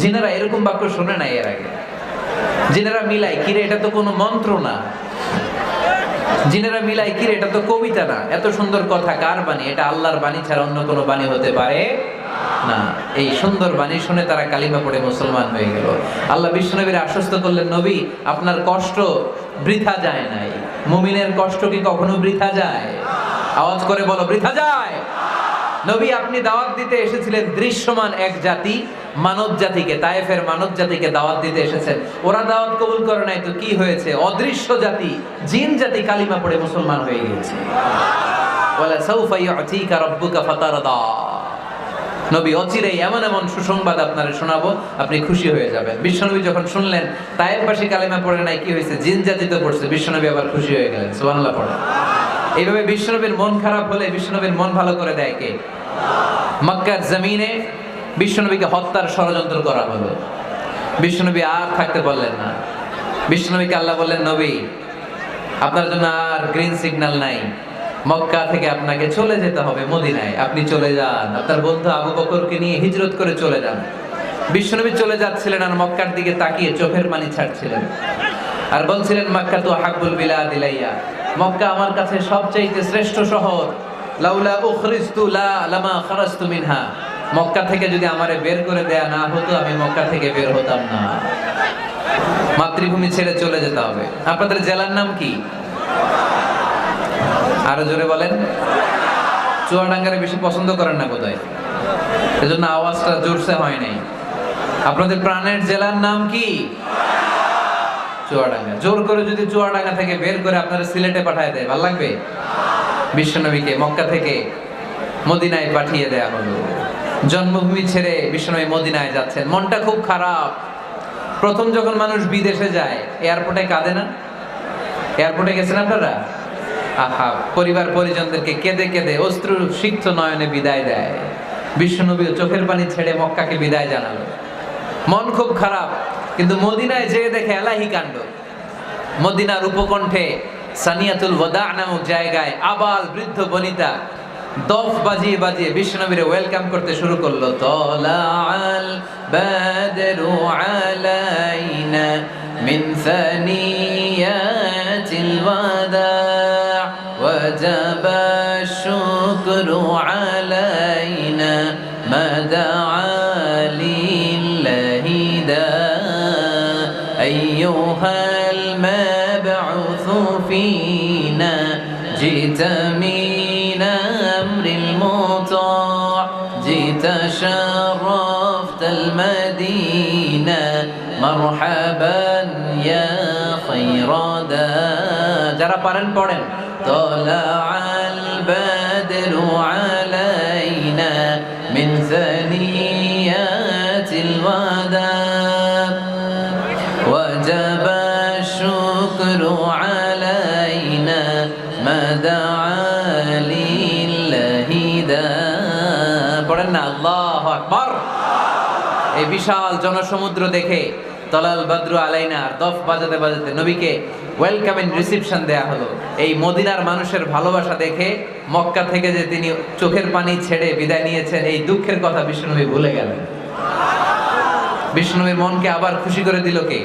জিনেরা এরকম বাক্য শুনে নাই এর আগে। জিনেরা মিলাই, কিরে এটা তো কোনো মন্ত্র না। জিনেরা মিলাই, কিরে এটা তো কবিতা না। এত সুন্দর কথা কার বাণী? এটা আল্লাহর বাণী ছাড়া অন্য কোনো বাণী হতে পারে না। এই সুন্দর বাণী শুনে তারা কালিমা পড়ে মুসলমান হয়ে গেল। আল্লাহ বিশ্বনবীর আশ্বস্ত করলেন, নবী আপনার কষ্ট বৃথা যায় নাই। মুমিনের কষ্ট কি কখনো বৃথা যায়? আওয়াজ করে বলো, বৃথা যায়? নবী আপনি দাওয়াত দিতে এসেছিলেন দৃশ্যমান এক জাতি, মানব জাতিকে, তায়েফের মানব জাতিকে দাওয়াত দিতে এসেছেন। ওরা দাওয়াত কবুল করে নাই তো কি হয়েছে? অদৃশ্য জাতি, জিন জাতি কালিমা পড়ে মুসলমান হয়ে গিয়েছে। ওয়ালা সাউফা ইউতিকা রাব্বুকা ফাতারদা। নবী অচিরেই এমন এমন সুসংবাদ আপনারে শোনাবো, আপনি খুশি হয়ে যাবেন। বিশ্বনবী যখন শুনলেন তায়েফবাসী কালিমা পড়ে নাই, কি হয়েছে? জিন জাতি তো পড়ছে। বিশ্বনবী আবার খুশি হয়ে গেলেন। সুবহানাল্লাহ পড়ে। এইভাবে বিশ্বনবীর মন খারাপ হলে বিশ্বনবীর মন ভালো করে দেয় কে? মক্কার জমিনে বিশ্বনবীকে হত্যার ষড়যন্ত্র করা হলো। বিশ্বনবী আর থাকতে পারলেন না। বিশ্বনবীকে আল্লাহ বললেন, নবী আপনার জন্য আর গ্রিন সিগন্যাল নাই, মক্কা থেকে আপনাকে চলে যেতে হবে মদিনায়। আপনি চলে যান, আপনার বন্ধু আবু বকরকে নিয়ে হিজরত করে চলে যান। বিশ্বনবী চলে যাচ্ছিলেন আর মক্কার দিকে তাকিয়ে চোখের পানি ছাড়ছিলেন আর বলছিলেন, মক্কা তো হাব্বুল বিলাদ ইলাইয়া, মক্কা আমার কাছে সবচেয়ে শ্রেষ্ঠ শহর। লাউলা উখরিজতু লামা খারাজতু মিনহা। মক্কা থেকে যদি আমারে বের করে দেয়া না হতো, আমি মক্কা থেকে বের হতাম না। মাতৃভূমি ছেড়ে চলে যেতে হবে। আপনাদের জেলার নাম কি? আরো জোরে বলেন। চুয়াডাঙ্গারে বেশি পছন্দ করেন না বোধহয়, এজন্য আওয়াজটা জোরসে হয় নাই। আপনাদের প্রাণের জেলার নাম কি? চুয়াডাঙ্গা। জোর করে যদি চুয়াডাঙ্গা থেকে বের করে আপনারা সিলেটে পাঠায় দেয়, ভালো লাগবে? বিশ্বনবীকে মক্কা থেকে মদিনায় পাঠিয়ে দেয়া হলো। জন্মভূমি ছেড়ে বিশ্বনবী মদিনায় যাচ্ছেন, মনটা খুব খারাপ। প্রথম যখন মানুষ বিদেশে যায় এয়ারপোর্টে কাঁদে না? এয়ারপোর্টে গেছেন আপনারা? আহা, পরিবার পরিজনদেরকে কেঁদে কেঁদে অশ্রু সিক্ত নয়নে বিদায় দেয়। বিশ্বনবী চোখের পানি ছেড়ে মক্কাকে বিদায় জানালো। মন খুব খারাপ, কিন্তু মদিনায় যেয়ে দেখে এলাহি কাণ্ড। মদিনার উপকণ্ঠে সানিয়াতুল ওয়াদা নামক জায়গায় আবাল বৃদ্ধ বনিতা দফ বাজিয়ে বাজিয়ে বিশ্বনবীরে ওয়েলকাম করতে শুরু করলো। তলাআল বাদরু আলাইনা মিন সানিয়াতিল ওয়াদা ওয়াজাবা শুকরু আলাইনা মাদা লিল্লাহি দা আইয়ুহাল মাবউসু ফিনা জিতা মিন أمر المطاع جئت شرفت المدينة مرحبا يا خير دار যারা পারেন পড়েন طلع البدر علينا من ثنيات الوداع وجب الشكر علينا ما دعا لله داع পড়েন না আল্লাহু আকবার। এই বিশাল জনসমুদ্র দেখে তলাল বদরু আলাইনা দফ বাজাতে বাজাতে নবীকে ওয়েলকাম এন্ড রিসিপশন দেয়া হলো। এই মদিনার মানুষের ভালোবাসা দেখে মক্কা থেকে যে তিনি চোখের পানি ছেড়ে বিদায় নিয়েছেন, এই দুঃখের কথা বিষ্ণুনবী ভুলে গেলেন। বিষ্ণুনবীর মনকে আবার খুশি করে দিল কে?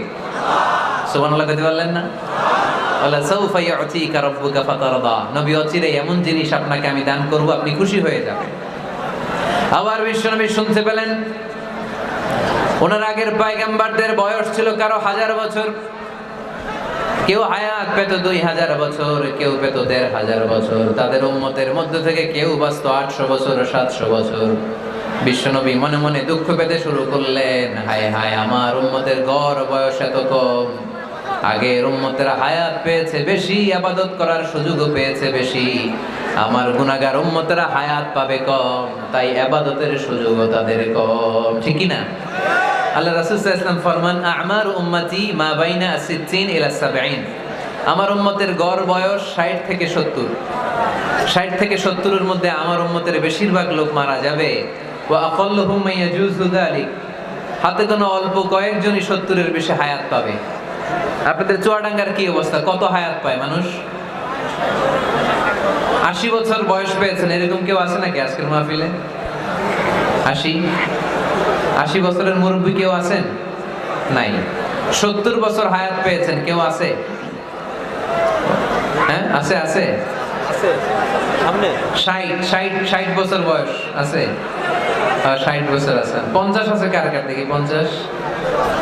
সুবহানাল্লাহ কইতে পারলেন না? ওয়ালা সাউফা ইউতিকা রাব্বুকা ফাতারদা। নবী অচিরে এমন জিনিস আপনাকে আমি দান করব, আপনি খুশি হয়ে যাবেন। আবার বিষ্ণুনবী শুনতে পেলেন ওনার আগের পয়গম্বরদের বয়স ছিল কারো 1000 বছর, কেউ হায়াত পেত 2000 বছর, কেউ পেত 1500 বছর। তাদের উম্মতের মধ্যে থেকে কেউ বাঁচত 800 বছর, 700 বছর। বিশ্বনবী মনে মনে দুঃখ পেতে শুরু করলেন, হায় হায় আমার উম্মতের গড় বয়স এত কম। আগের উম্মতেরা হায়াত পেয়েছে বেশি, ইবাদত করার সুযোগও পেয়েছে বেশি, আমার গুনাহগার উম্মতেরা হায়াত পাবে কম, তাই ইবাদতের সুযোগও তাদের কম। ঠিক কি না? আল্লাহ রাসূল সাল্লাল্লাহু আলাইহি ওয়াসাল্লাম ফরমান আ'মার উম্মতি মা বাইনা 60 ইলা 70। আমার উম্মতের গড় বয়স 60 থেকে 70। 60 থেকে 70 এর মধ্যে আমার উম্মতের বেশিরভাগ লোক মারা যাবে। ওয়া আকাল্লুহুম ইয়াজুজু যালিক, হাতে গোনা অল্প কয়েকজনই 70 এর বেশি হায়াত পাবে। আপনাদের চুয়াডাঙ্গার কি অবস্থা? কত হায়াত পায় মানুষ? 80 বছর বয়স পেয়েছেন এরকম কেউ আছে নাকি আজকের মাহফিলে? 80 বছরের মুরব্বী কেউ আছেন? নাই। 70 বছর হায়াত পেয়েছেন কেউ আছে? হ্যাঁ আছে আছে আছে। সামনে 60 বছর বয়স আছে? 60 বছর আছে। 50 আছে কার কার দেখি? 50।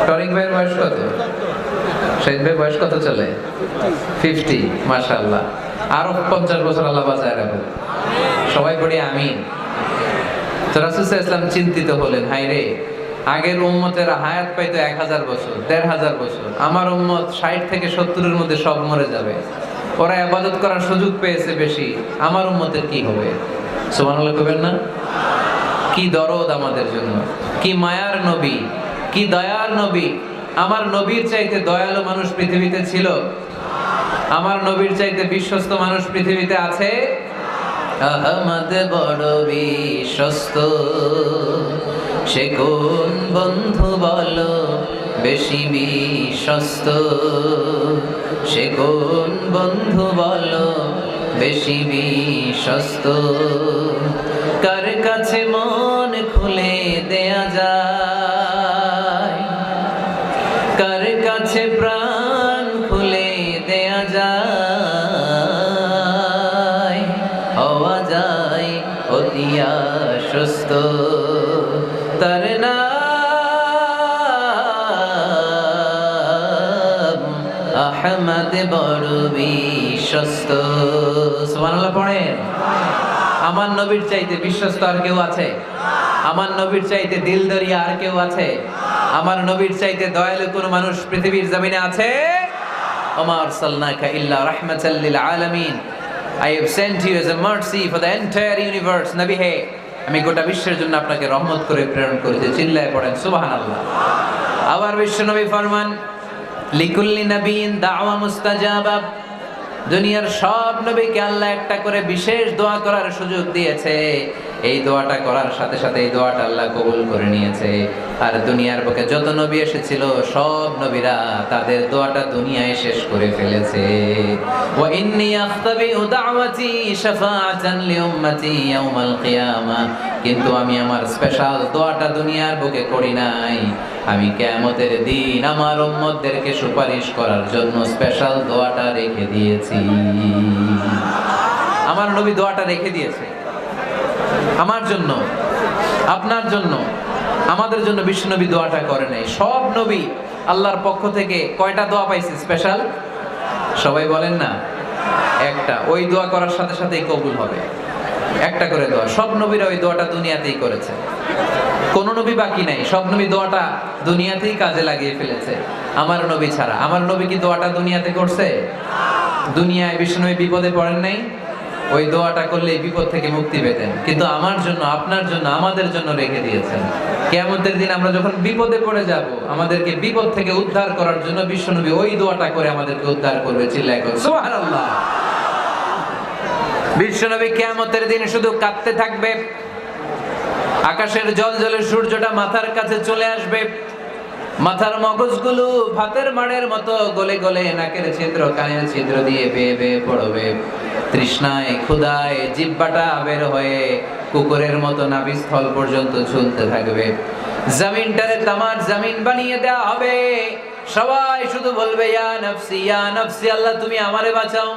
টরিক ভাইয়ের বয়স কত? শহীদ ভাই বয়স কত চলে? 50। মাশাআল্লাহ, আরো 50 বছর আল্লাহ বাঁচায় রাখুন। সবাই পড়ি আমিন। তো রাসূল সাল্লাল্লাহু আলাইহি ওয়াসাল্লাম চিন্তিত হলেন, হায় রে, আগের উম্মতেরা হায়াত পাইতো 1000 বছর, 1500 বছর, আমার উম্মত 60 থেকে 70 এর মধ্যে সব মরে যাবে। ওরা ইবাদত করার সুযোগ পেয়েছে বেশি, আমার উম্মতের কি হবে? সুবহানাল্লাহ কইবেন না? কি দরদ আমাদের জন্য, কি মায়ার নবী, কি দয়ার নবী। আমার নবীর চাইতে দয়ালু মানুষ পৃথিবীতে ছিল? আমার নবীর চাইতে বিশ্বস্ত মানুষ পৃথিবীতে আছে? আহমদ বড় বিশ্বস্ত, সে কোন বন্ধু বলো বেশি বিশ্বস্ত, সে কোন বন্ধু বলো বেশি বিশ্বস্ত। কার কাছে মন খুলে দেয়া যায়, কার কাছে প্রাণ খুলে দেয়া যায়, হওয়া যায় অতি আশ্বস্ত। তার নাম আহমদ বড় বিশ্বস্ত। সুবহানাল্লাহ পড়েন। আমার নবীর চাইতে বিশ্বস্ত আর কেউ আছে? আমার নবীর চাইতে দিলদরিয়া আর কেউ আছে? আমার নবীর চাইতে দয়ালু কোন মানুষ পৃথিবীর জমিনে আছে? ওমা আরসালনাকা ইল্লা রাহমাতাল লিল আলামিন। I have sent you as a mercy for the entire universe. নবী হে, আমি গোটা বিশ্বের জন্য আপনাকে রহমত করে প্রেরণ করেছি। চিল্লায় পড়েন সুবহানাল্লাহ। আবার বিশ্ব নবী ফরমান, লিকুল্লি নবিয়্যিন দাওয়া মুস্তাজাবা। দুনিয়ার সব নবীকে আল্লাহ একটা করে বিশেষ দোয়া করার সুযোগ দিয়েছে। এই দোয়াটা করার সাথে সাথে এই দোয়াটা আল্লাহ কবুল করে নিয়েছে। আর দুনিয়ার বুকে যত নবী এসেছিল সব নবীরা তাদের দোয়াটা দুনিয়ায় শেষ করে ফেলেছে। ওয়া ইন্নী আখতাবিউ দাওয়াতি শাফাআতান লিউম্মতি ইয়াউমাল কিয়ামা। কিন্তু আমি আমার স্পেশাল দোয়াটা দুনিয়ার বুকে করি নাই, আমি কিয়ামতের দিন আমার উম্মতদেরকে সুপারিশ করার জন্য স্পেশাল দোয়াটা রেখে দিয়েছি। আমার নবী দোয়াটা রেখে দিয়েছে আমার জন্য, আপনার জন্য, আমাদের জন্য। বিশ্বনবী দোয়াটা করে নাই। সব নবী আল্লাহর পক্ষ থেকে কয়টা দোয়া পাইছে স্পেশাল? সবাই বলেন না? একটা। ওই দোয়া করার সাথে সাথেই কবুল হবে। একটা করে দোয়া, সব নবীরা ওই দোয়াটা দুনিয়াতেই করেছে, কোন নবী বাকি নাই, সব নবী দোয়াটা দুনিয়াতেই কাজে লাগিয়ে ফেলেছে আমার নবী ছাড়া। আমার নবী কি দোয়াটা দুনিয়াতে করছে? দুনিয়ায় বিষ্ণু বিপদে পড়েন নাই, ওই দোয়াটা করলে বিপদ থেকে মুক্তি পেতেন, কিন্তু আমার জন্য, আপনার জন্য, আমাদের জন্য রেখে দিয়েছেন। কিয়ামতের দিন আমরা যখন বিপদে পড়ে যাব, আমাদেরকে বিপদ থেকে উদ্ধার করার জন্য বিশ্বনবী ওই দোয়াটা করে আমাদেরকে উদ্ধার করবে। চিল্লায় করে সুবহানাল্লাহ। বিশ্বনবী কিয়ামতের দিন শুধু কাঁদতে থাকবে, আকাশের জলজলে সূর্যটা মাথার কাছে চলে আসবে, মাথার মগজগুলো ভাতের মাড়ের মতো গলে গলে নাকের ছিদ্র কানের ছিদ্র দিয়ে বেয়ে বেয়ে পড়বে, তৃষ্ণায় ক্ষুধায় জিহ্বাটা বের হয়ে কুকুরের মতো নাভিস্থল পর্যন্ত ঝুলতে থাকবে। জমিনটারে তামার জমিন বানিয়ে দেওয়া হবে, সবাই শুধু বলবে ইয়া নফসি ইয়া নফসি, আল্লাহ তুমি আমারে বাঁচাও।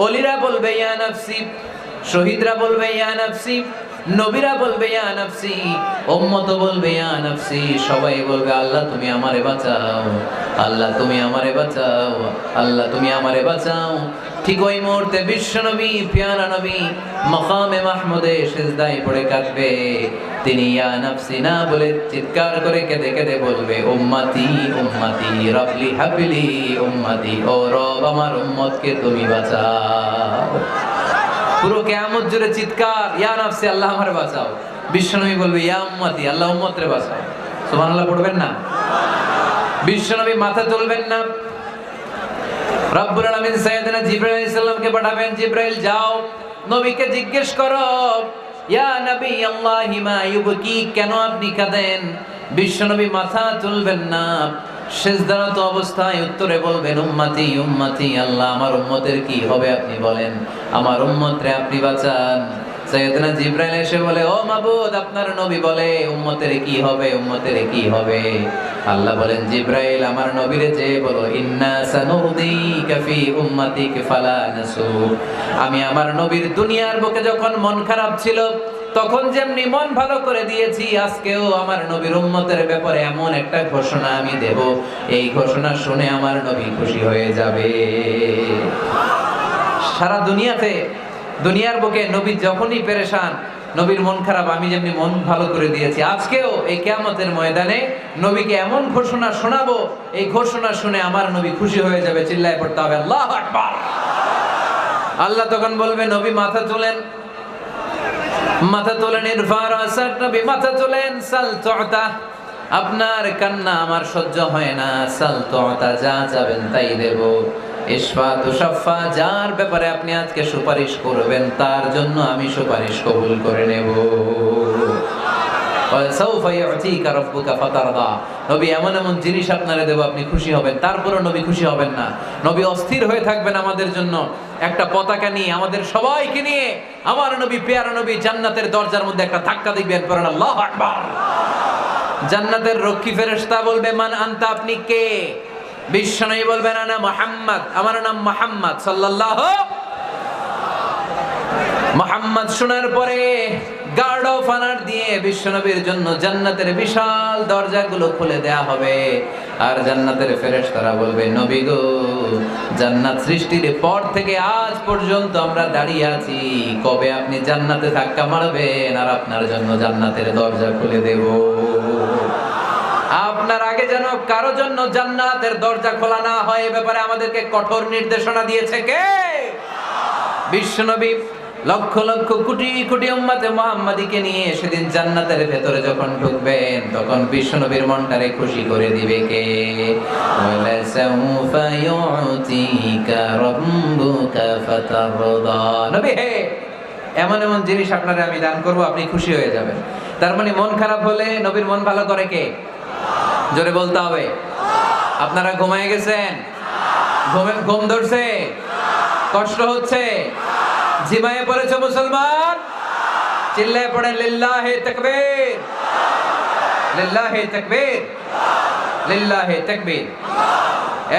ওলিরা বলবে ইয়া নফসি, শহীদরা বলবে ইয়া নফসি, নবীরা বলবে ইয়া নফসি, উম্মত বলবে ইয়া নফসি, সবাই বলবে আল্লাহ তুমি আমারে বাঁচাও, আল্লাহ তুমি আমারে বাঁচাও, আল্লাহ তুমি আমারে বাঁচাও। ঠিক ওই মুহূর্তে বিশ্বনবী প্যারা নবী মাকামে মাহমুদে সিজদায় পড়ে কাঁদবে। তিনি ইয়া নফসি না বলে চিৎকার করে কেঁদে কেঁদে বলবে উম্মতি উম্মতি রাবলি হাবলি উম্মতি, ও রব আমার উম্মতকে তুমি বাঁচাও। পুরো কিয়ামত জুড়ে চিৎকার ইয়া নফসি আল্লাহ আমারে বাঁচাও। বিশ্বনবী বলবে ইয়া উম্মতি আল্লাহ উম্মতরে বাঁচাও। সুবহানাল্লাহ পড়বেন না? বিশ্বনবী মাথা তুলবেন না। রব্বুল আলামিন সাইয়েদনা জিবরাইল আলাইহিস সালামকে পাঠাবেন, জিবরাইল যাও নবীকে জিজ্ঞেস করো ইয়া নবী আল্লাহি মা ইউবকি, কেন আপনি কাঁদেন? বিশ্বনবী মাথা তুলবেন না, সিজদারত অবস্থায় উত্তরে বলবেন উম্মতি উম্মতি, আল্লাহ আমার উম্মতের কি হবে আপনি বলেন, আমার উম্মতরে আপনি বাঁচান। সাইয়েদনা জিবরাইল এসে বলে ও মাবুদ আপনার নবী বলে উম্মতের কি হবে, উম্মতের কি হবে? আল্লাহ বলেন জিবরাইল আমার নবীরে যে বলো ইন্না সানুদিকা ফি উম্মাতিক ফালা নাসু, আমি আমার নবীর দুনিয়ার বুকে যখন মন খারাপ ছিল তখন যেমনি মন ভালো করে দিয়েছি, আজকেও আমার নবীর উম্মতের ব্যাপারে এমন একটা ঘোষণা আমি দেব, এই ঘোষণা শুনে আমার নবী খুশি হয়ে যাবে। সারা দুনিয়াতে, দুনিয়ার বুকে নবী যখনই পেরেশান, নবীর মন খারাপ, আমি যেমনি মন ভালো করে দিয়েছি, আজকেও এই কিয়ামতের ময়দানে নবীকে এমন ঘোষণা শোনাবো, এই ঘোষণা শুনে আমার নবী খুশি হয়ে যাবে। চিল্লায় পড়তে হবে আল্লাহু আকবার। আল্লাহ তখন বলবে নবী মাথা তোলেন, মাথা তোলেন, ইরফা রাসাক, নবী মাথা তোলেন, সাল তুতা, আপনার কান্না আমার সহ্য হয় না, সাল তুতা, যা চাবেন তাই দেব। ইশফা তুশাফা, যার ব্যাপারে আপনি আজকে সুপারিশ করবেন তার জন্য আমি সুপারিশ কবুল করে নেব। সাউফা ইউতিকা রাব্বুকা ফাতারদা, নবী এমন এমন জিনিস আপনারে দেব আপনি খুশি হবেন। তারপরও নবী খুশি হবেন না, নবী অস্থির হয়ে থাকবেন আমাদের জন্য একটা পতাকা নিয়ে, আমাদের সবাইকে নিয়ে আমার নবী পেয়ারা নবী জান্নাতের দরজার মধ্যে একটা ধাক্কা দিবেন, পড়েন আল্লাহু আকবার। জান্নাতের রক্ষী ফেরেশতা বলবে মান আনতা, আপনি কে? বিশ্বনবী বলবেন আনা মুহাম্মদ, আমার নাম মুহাম্মদ সাল্লাল্লাহু। মুহাম্মদ শোনার পরে গার্ড অফ অনার দিয়ে বিশ্বনবীর জন্য জান্নাতের বিশাল দরজাগুলো খুলে দেয়া হবে। আর জান্নাতের ফেরেশতারা বলবে নবী গো, জান্নাত সৃষ্টির পর থেকে আজ পর্যন্ত আমরা দাঁড়িয়ে আছি, কবে আপনি জান্নাতে ধাক্কা মারবেন আর আপনার জন্য জান্নাতের দরজা খুলে দেব। আপনার আগে যেন কারো জন্য জান্নাতের দরজা খোলা না হয়, এ ব্যাপারে আমাদেরকে কঠোর নির্দেশনা দিয়েছে কে? বিশ্বনবী লক্ষ লক্ষ কোটি কোটি উম্মতে মুহাম্মাদীকে নিয়ে সেদিন জান্নাতের ভেতরে যখন ঢুকবেন তখন বিশ্বনবীর মনটারে খুশি করে দিবে কে? ওয়ালা সাউফা ইউতিকা রাব্বুকা ফাতারদা, নবী হে এমন এমন জিনিস আপনারে আমি দান করব, আপনি খুশি হয়ে যাবেন। তার মানে মন খারাপ হলে নবীর মন ভালো করে কে? জোরে বলতে হবে। আপনারা ঘুমায় গেছেন? ঘুম ধরছে? কষ্ট হচ্ছে? জিমায়ে পড়েছে মুসলমান? চিল্লায় পড়েন লিল্লাহি তাকবীর, লিল্লাহি তাকবীর, লিল্লাহি তাকবীর।